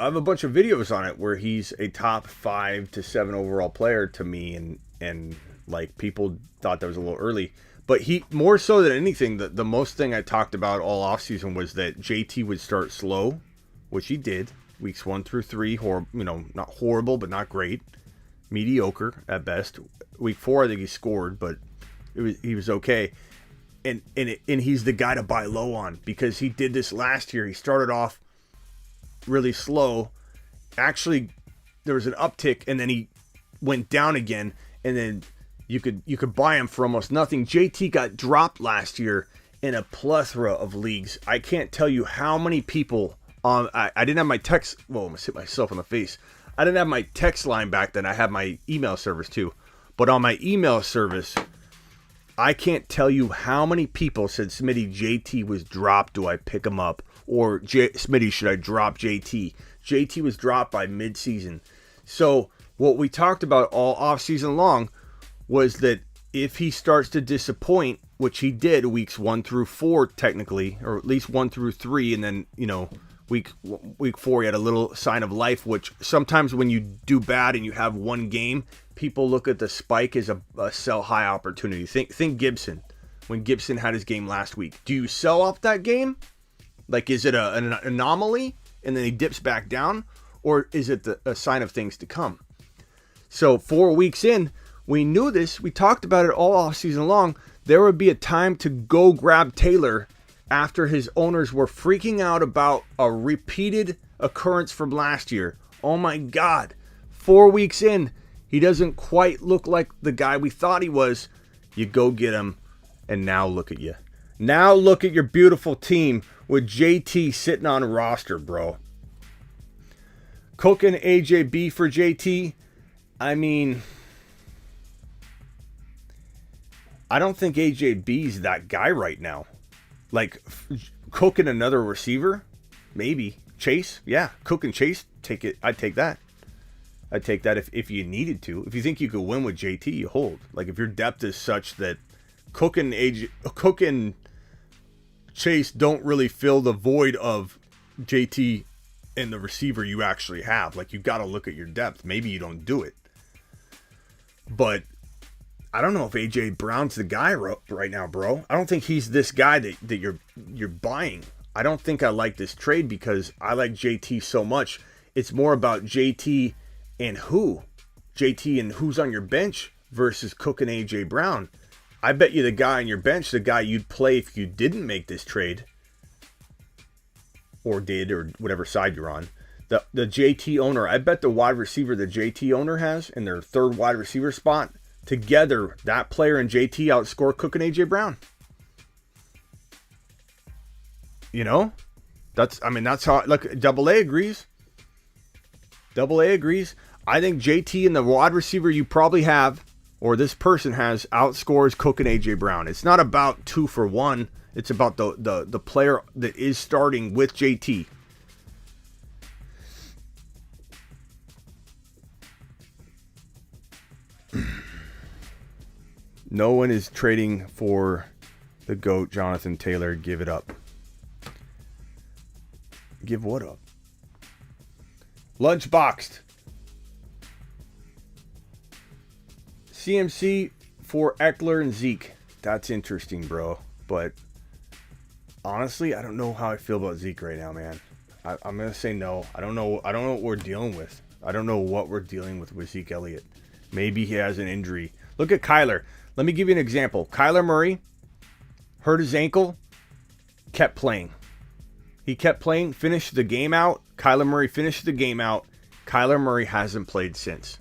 have a bunch of videos on it where he's a top 5 to 7 overall player to me, and like people thought that was a little early. But he, more so than anything, the most thing I talked about all offseason was that JT would start slow, which he did. Weeks 1 through 3, not horrible, but not great. Mediocre at best. Week 4, I think he scored, but he was okay. And he's the guy to buy low on because he did this last year. He started off really slow. Actually, there was an uptick, and then he went down again, and then you could buy him for almost nothing. JT got dropped last year in a plethora of leagues. I can't tell you how many people I didn't have my text. Well, I'm gonna hit myself in the face. I didn't have my text line back then. I had my email service too. But on my email service, I can't tell you how many people said, Smitty, JT was dropped. Do I pick him up? Or Smitty, should I drop JT? JT was dropped by midseason. So what we talked about all offseason long was that if he starts to disappoint, which he did weeks 1 through 4 technically, or at least 1 through 3, and then, week 4 he had a little sign of life, which sometimes when you do bad and you have one game, people look at the spike as a sell high opportunity. Think Gibson, when Gibson had his game last week. Do you sell off that game? Like, is it an anomaly and then he dips back down? Or is it a sign of things to come? So 4 weeks in, we knew this. We talked about it all off season long. There would be a time to go grab Taylor after his owners were freaking out about a repeated occurrence from last year. Oh my God. 4 weeks in, he doesn't quite look like the guy we thought he was. You go get him, and now look at you. Now look at your beautiful team with JT sitting on a roster, bro. Cook and AJB for JT. I mean, I don't think AJB's that guy right now. Like, Cook and another receiver? Maybe. Chase? Yeah. Cook and Chase, take it. I'd take that. I'd take that if you needed to. If you think you could win with JT, you hold. Like, if your depth is such that Cook and Chase don't really fill the void of JT and the receiver you actually have. Like, you got to look at your depth. Maybe you don't do it. But I don't know if AJ Brown's the guy right now, bro. I don't think he's this guy that you're buying. I don't think I like this trade because I like JT so much. It's more about JT and who. JT and who's on your bench versus Cook and AJ Brown. I bet you the guy on your bench, the guy you'd play if you didn't make this trade, or did, or whatever side you're on. The JT owner, I bet the wide receiver the JT owner has in their third wide receiver spot, together, that player and JT outscore Cook and AJ Brown. That's how, look, Double A agrees. Double A agrees. I think JT and the wide receiver you probably have, or this person has, outscores Cook and AJ Brown. It's not about 2 for 1. It's about the player that is starting with JT. No one is trading for the GOAT, Jonathan Taylor. Give it up. Give what up? Lunchboxed. CMC for Eckler and Zeke. That's interesting, bro. But honestly, I don't know how I feel about Zeke right now, man. I'm going to say no. I don't know what we're dealing with. I don't know what we're dealing with Zeke Elliott. Maybe he has an injury. Look at Kyler. Let me give you an example. Kyler Murray hurt his ankle, kept playing. He kept playing, finished the game out. Kyler Murray finished the game out. Kyler Murray hasn't played since.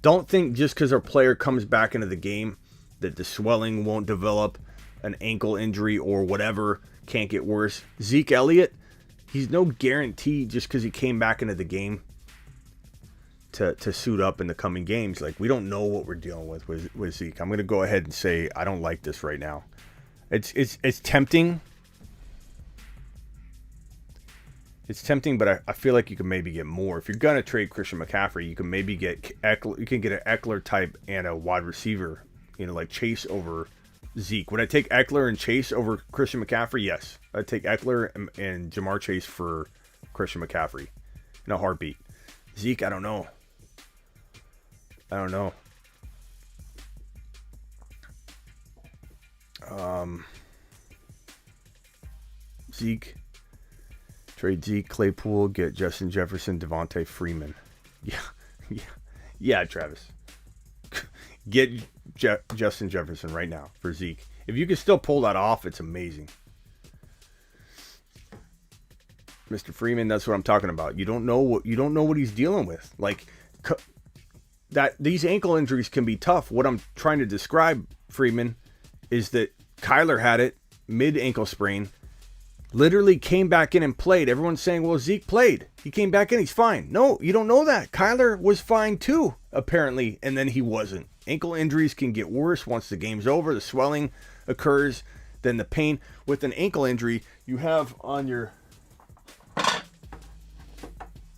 Don't think just because a player comes back into the game that the swelling won't develop, an ankle injury or whatever can't get worse. Zeke Elliott, he's no guarantee just because he came back into the game to suit up in the coming games. Like, we don't know what we're dealing with Zeke. I'm going to go ahead and say I don't like this right now. It's tempting. It's tempting, but I feel like you can maybe get more. If you're going to trade Christian McCaffrey, you can maybe get Eckler. You can get an Eckler type and a wide receiver, like Chase over Zeke. Would I take Eckler and Chase over Christian McCaffrey? Yes. I'd take Eckler and Jamar Chase for Christian McCaffrey in a heartbeat. Zeke, I don't know. Zeke. Trade Zeke, Claypool, get Justin Jefferson, Devontae Freeman. Yeah, Travis. Get Justin Jefferson right now for Zeke. If you can still pull that off, it's amazing. Mr. Freeman, that's what I'm talking about. You don't know what he's dealing with. Like, that these ankle injuries can be tough. What I'm trying to describe, Freeman, is that Kyler had it mid ankle sprain. Literally came back in and played. Everyone's saying, well, Zeke played. He came back in. He's fine. No, you don't know that. Kyler was fine too, apparently, and then he wasn't. Ankle injuries can get worse once the game's over. The swelling occurs, then the pain. With an ankle injury, you have on your...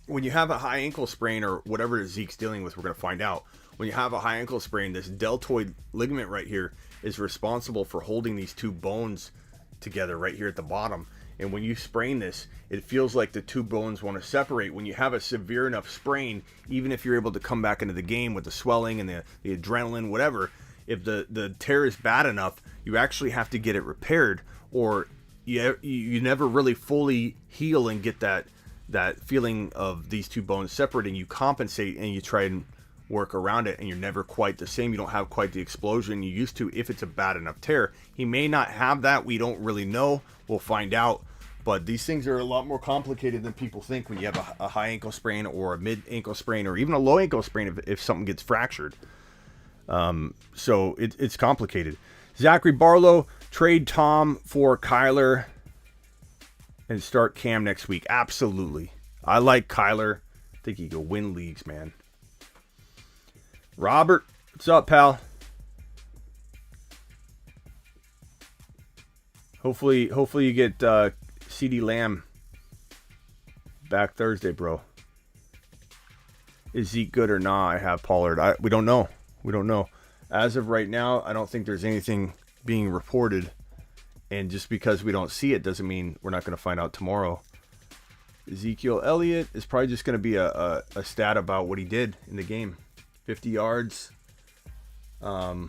When you have a high ankle sprain or whatever Zeke's dealing with, we're going to find out. When you have a high ankle sprain, this deltoid ligament right here is responsible for holding these two bones together right here at the bottom. And when you sprain this, it feels like the two bones want to separate. When you have a severe enough sprain, even if you're able to come back into the game with the swelling and the adrenaline, whatever, if the tear is bad enough, you actually have to get it repaired, or you never really fully heal and get that feeling of these two bones separating. You compensate and you try and work around it, and you're never quite the same. You don't have quite the explosion you used to if it's a bad enough tear. He may not have that. We don't really know. We'll find out. But these things are a lot more complicated than people think when you have a high ankle sprain or a mid ankle sprain or even a low ankle sprain if something gets fractured. So it's complicated. Zachary Barlow, trade Tom for Kyler and start Cam next week. Absolutely. I like Kyler. I think he could win leagues, man. Robert, what's up, pal? Hopefully you get CeeDee Lamb back Thursday, bro. Is Zeke good or not? I have Pollard. We don't know. As of right now, I don't think there's anything being reported. And just because we don't see it doesn't mean we're not going to find out tomorrow. Zeke Elliott is probably just going to be a stat about what he did in the game. 50 yards. I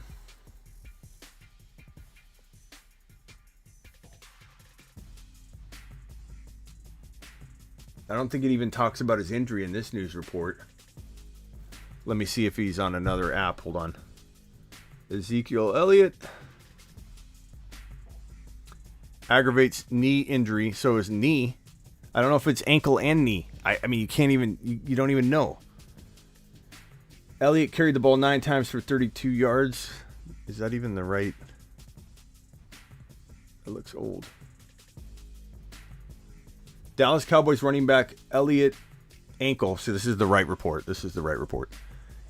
don't think it even talks about his injury in this news report. Let me see if he's on another app. Hold on. Ezekiel Elliott aggravates knee injury. So his knee. I don't know if it's ankle and knee. I mean, you don't even know. Elliott carried the ball 9 times for 32 yards. Is that even the right? It looks old. Dallas Cowboys running back Elliott ankle. So this is the right report.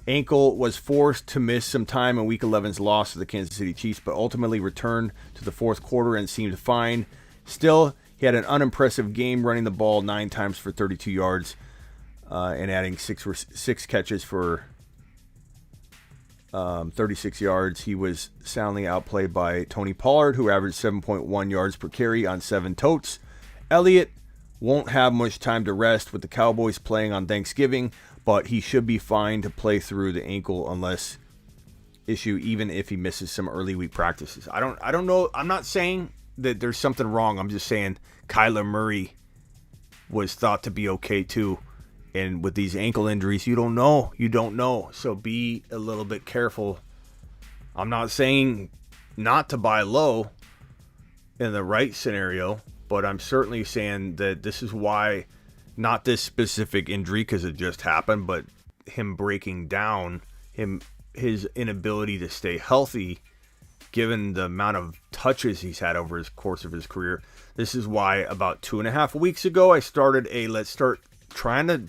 Ankle was forced to miss some time in Week 11's loss to the Kansas City Chiefs, but ultimately returned to the fourth quarter and seemed fine. Still, he had an unimpressive game running the ball 9 times for 32 yards and adding six catches for 36 yards. He was soundly outplayed by Tony Pollard, who averaged 7.1 yards per carry on 7 totes. Elliott won't have much time to rest with the Cowboys playing on Thanksgiving, but he should be fine to play through the ankle unless issue, even if he misses some early week practices. I don't know. I'm not saying that there's something wrong. I'm just saying Kyler Murray was thought to be okay too. And with these ankle injuries, you don't know. So be a little bit careful. I'm not saying not to buy low in the right scenario, but I'm certainly saying that this is why, not this specific injury because it just happened, but him breaking down, his inability to stay healthy, given the amount of touches he's had over his course of his career. This is why about 2.5 weeks ago, I started let's start trying to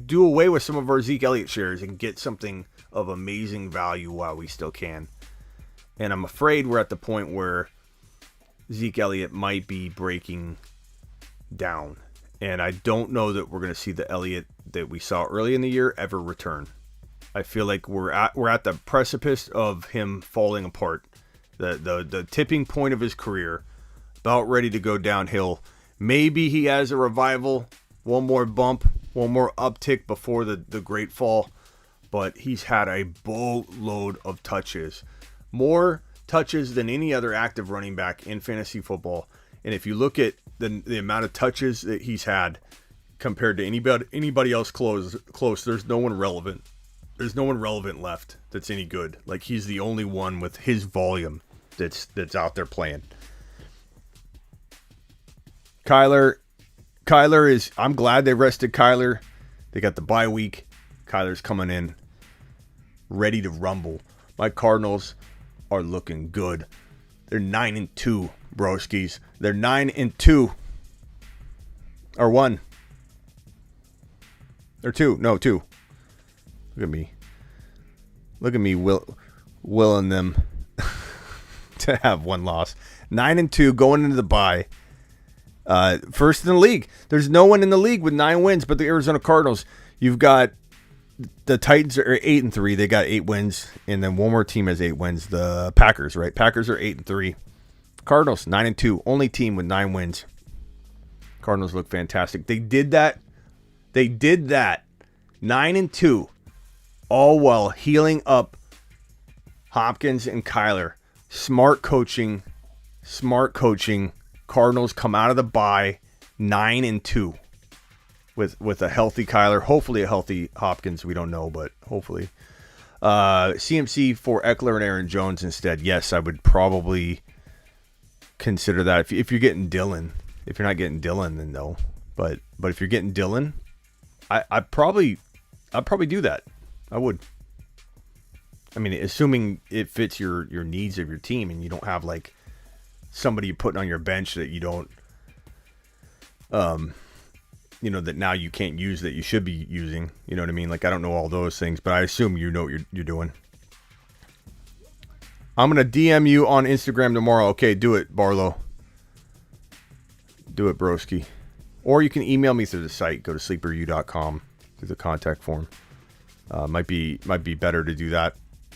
do away with some of our Zeke Elliott shares and get something of amazing value while we still can. And I'm afraid we're at the point where Zeke Elliott might be breaking down. And I don't know that we're going to see the Elliott that we saw early in the year ever return. I feel like we're at the precipice of him falling apart. The tipping point of his career, about ready to go downhill. Maybe he has a revival, one more bump, one more uptick before the great fall, but he's had a boatload of touches. More touches than any other active running back in fantasy football. And if you look at the amount of touches that he's had compared to anybody else close, there's no one relevant. There's no one relevant left that's any good. Like, he's the only one with his volume that's out there playing. Kyler is, I'm glad they rested Kyler. They got the bye week. Kyler's coming in ready to rumble. My Cardinals are looking good. They're 9-2. broskies. They're 9-2. Or 1. Or 2. No, 2. Look at me. Look at me willing them to have 1 loss. 9-2 going into the bye. First in the league. There's no one in the league with 9 wins but the Arizona Cardinals. You've got the Titans are 8-3. They got 8 wins. And then one more team has 8 wins. The Packers, right? Packers are 8-3. Cardinals, 9-2. Only team with 9 wins. Cardinals look fantastic. They did that. 9-2. All while healing up Hopkins and Kyler. Smart coaching. Cardinals come out of the bye 9-2 with a healthy Kyler, hopefully a healthy Hopkins. We don't know, but hopefully. CMC for Eckler and Aaron Jones instead. Yes, I would probably consider that if you're getting Dillon. If you're not getting Dillon, then no. But if you're getting Dillon, I'd probably do that. I would. I mean, assuming it fits your needs of your team and you don't have like somebody you're putting on your bench that you don't, that now you can't use that you should be using. You know what I mean? Like, I don't know all those things, but I assume you know what you're doing. I'm going to DM you on Instagram tomorrow. Okay, do it, Barlow. Do it, broski. Or you can email me through the site. Go to sleeperu.com through the contact form. Might be better to do that.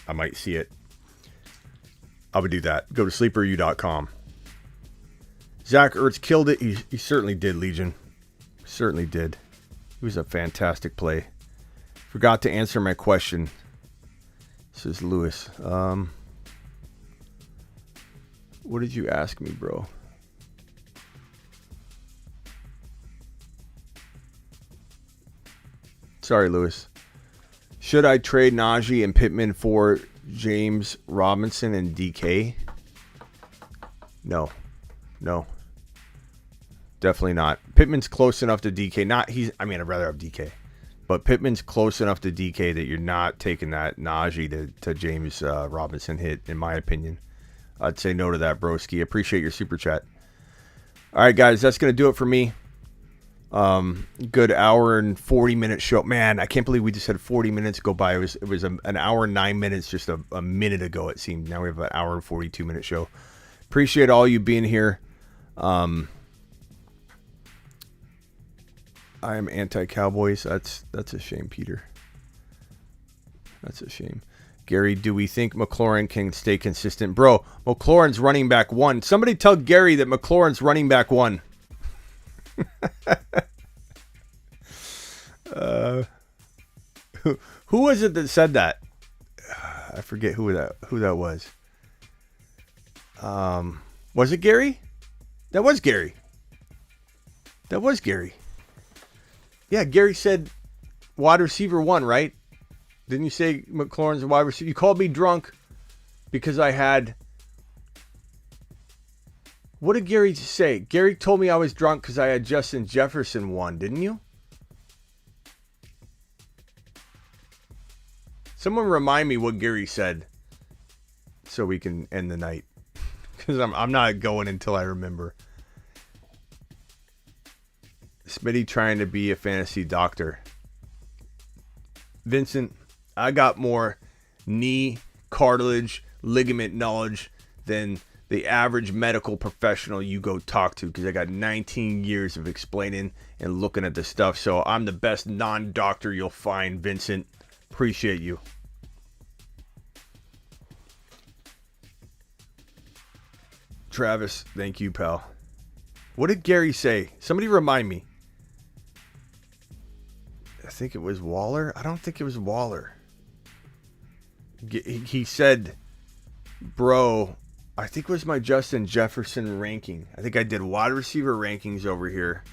I might see it. I would do that. Go to sleeperu.com. Zach Ertz killed it. He certainly did, Legion. Certainly did. It was a fantastic play. Forgot to answer my question. This is Lewis. What did you ask me, bro? Sorry, Lewis. Should I trade Naji and Pittman for James Robinson and DK? No. Definitely not. Pittman's close enough to DK. I'd rather have DK. But Pittman's close enough to DK that you're not taking that Naji to James Robinson hit, in my opinion. I'd say no to that, broski. Appreciate your super chat. All right, guys, that's going to do it for me. Good hour and 40-minute show. Man, I can't believe we just had 40 minutes go by. It was an hour and 9 minutes just a minute ago, it seemed. Now we have an hour and 42-minute show. Appreciate all you being here. I am anti-Cowboys. That's a shame, Peter. That's a shame. Gary, do we think McLaurin can stay consistent? Bro, McLaurin's running back 1. Somebody tell Gary that McLaurin's running back 1. Who was it that said that? I forget who that was. Was it Gary? That was Gary. Yeah, Gary said wide receiver 1, right? Didn't you say McLaurin's a wide receiver? You called me drunk because I had... What did Gary say? Gary told me I was drunk because I had Justin Jefferson 1, didn't you? Someone remind me what Gary said so we can end the night. Because I'm not going until I remember. Smitty trying to be a fantasy doctor. Vincent, I got more knee, cartilage, ligament knowledge than the average medical professional you go talk to, because I got 19 years of explaining and looking at this stuff. So I'm the best non-doctor you'll find, Vincent. Appreciate you. Travis, thank you, pal. What did Gary say? Somebody remind me. I think it was Waller. I don't think it was Waller. He said, bro, I think it was my Justin Jefferson ranking. I think I did wide receiver rankings over here.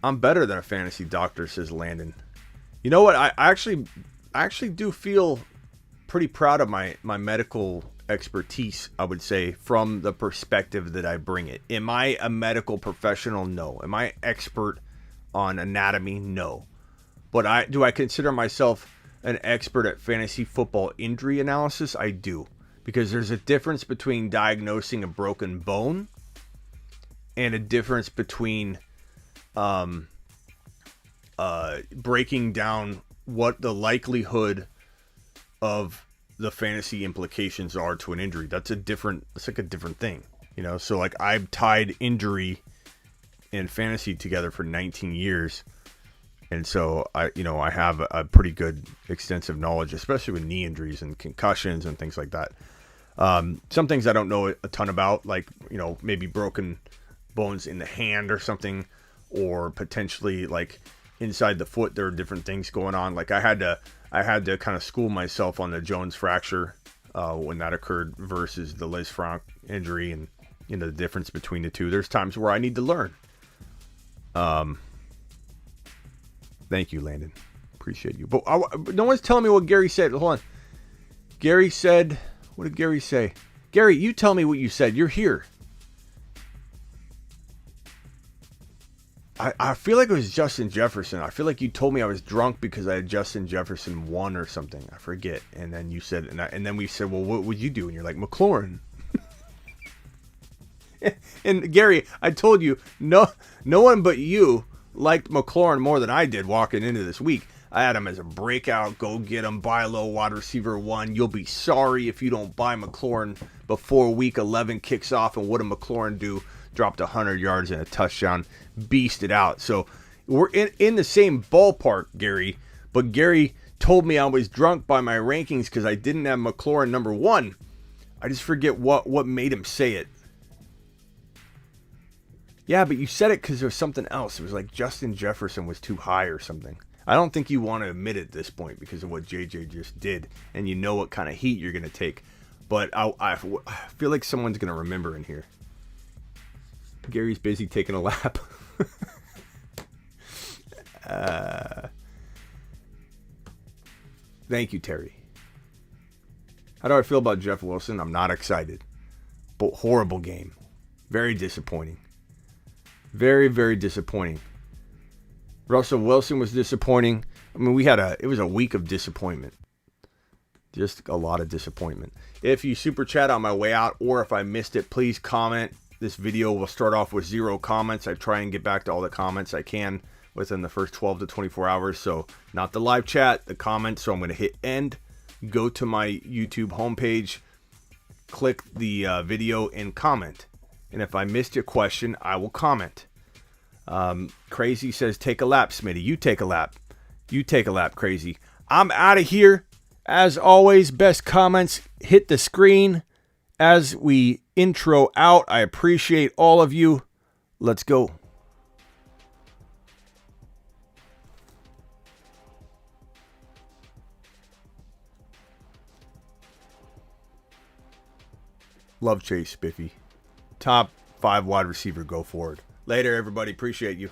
I'm better than a fantasy doctor, says Landon. You know what? I actually do feel pretty proud of my medical expertise, I would say, from the perspective that I bring it. Am I a medical professional? No. Am I expert on anatomy? No. But do I consider myself an expert at fantasy football injury analysis? I do. because there's a difference between diagnosing a broken bone and a difference between breaking down what the likelihood of the fantasy implications are to an injury. It's like a different thing, you know? So like I've tied injury and fantasy together for 19 years. And so I have a pretty good extensive knowledge, especially with knee injuries and concussions and things like that. Some things I don't know a ton about, like, you know, maybe broken bones in the hand or something, or potentially like inside the foot, there are different things going on. Like I had to kind of school myself on the Jones fracture when that occurred versus the Liz Frank injury, and you know the difference between the two. There's times where I need to learn. Thank you, Landon. Appreciate you. But no one's telling me what Gary said. Hold on. Gary said, what did Gary say? Gary, you tell me what you said. You're here. I feel like it was Justin Jefferson. I feel like you told me I was drunk because I had Justin Jefferson 1 or something. I forget. And then you said, and then we said, well, what would you do? And you're like, McLaurin. And Gary, I told you, no one but you liked McLaurin more than I did walking into this week. I had him as a breakout, go get him, buy low, wide receiver 1. You'll be sorry if you don't buy McLaurin before week 11 kicks off. And what did McLaurin do? Dropped 100 yards and a touchdown, beasted out. So we're in the same ballpark, Gary. But Gary told me I was drunk by my rankings because I didn't have McLaurin number 1. I just forget what made him say it. Yeah, but you said it because there was something else. It was like Justin Jefferson was too high or something. I don't think you want to admit it at this point because of what JJ just did, and you know what kind of heat you're going to take. But I feel like someone's going to remember in here. Gary's busy taking a lap. Thank you, Terry. How do I feel about Jeff Wilson? I'm not excited. But horrible game. Very disappointing. Very, very disappointing. Russell Wilson was disappointing. I mean, it was a week of disappointment. Just a lot of disappointment. If you super chat on my way out, or if I missed it, please comment. This video will start off with 0 comments. I try and get back to all the comments I can within the first 12 to 24 hours. So not the live chat, the comments. So I'm going to hit end, go to my YouTube homepage, click the video and comment. And if I missed your question, I will comment. Crazy says, take a lap, Smitty. You take a lap. You take a lap, Crazy. I'm out of here. As always, best comments hit the screen as we intro out. I appreciate all of you. Let's go. Love Chase Spiffy. Top 5 wide receiver, go forward. Later, everybody. Appreciate you.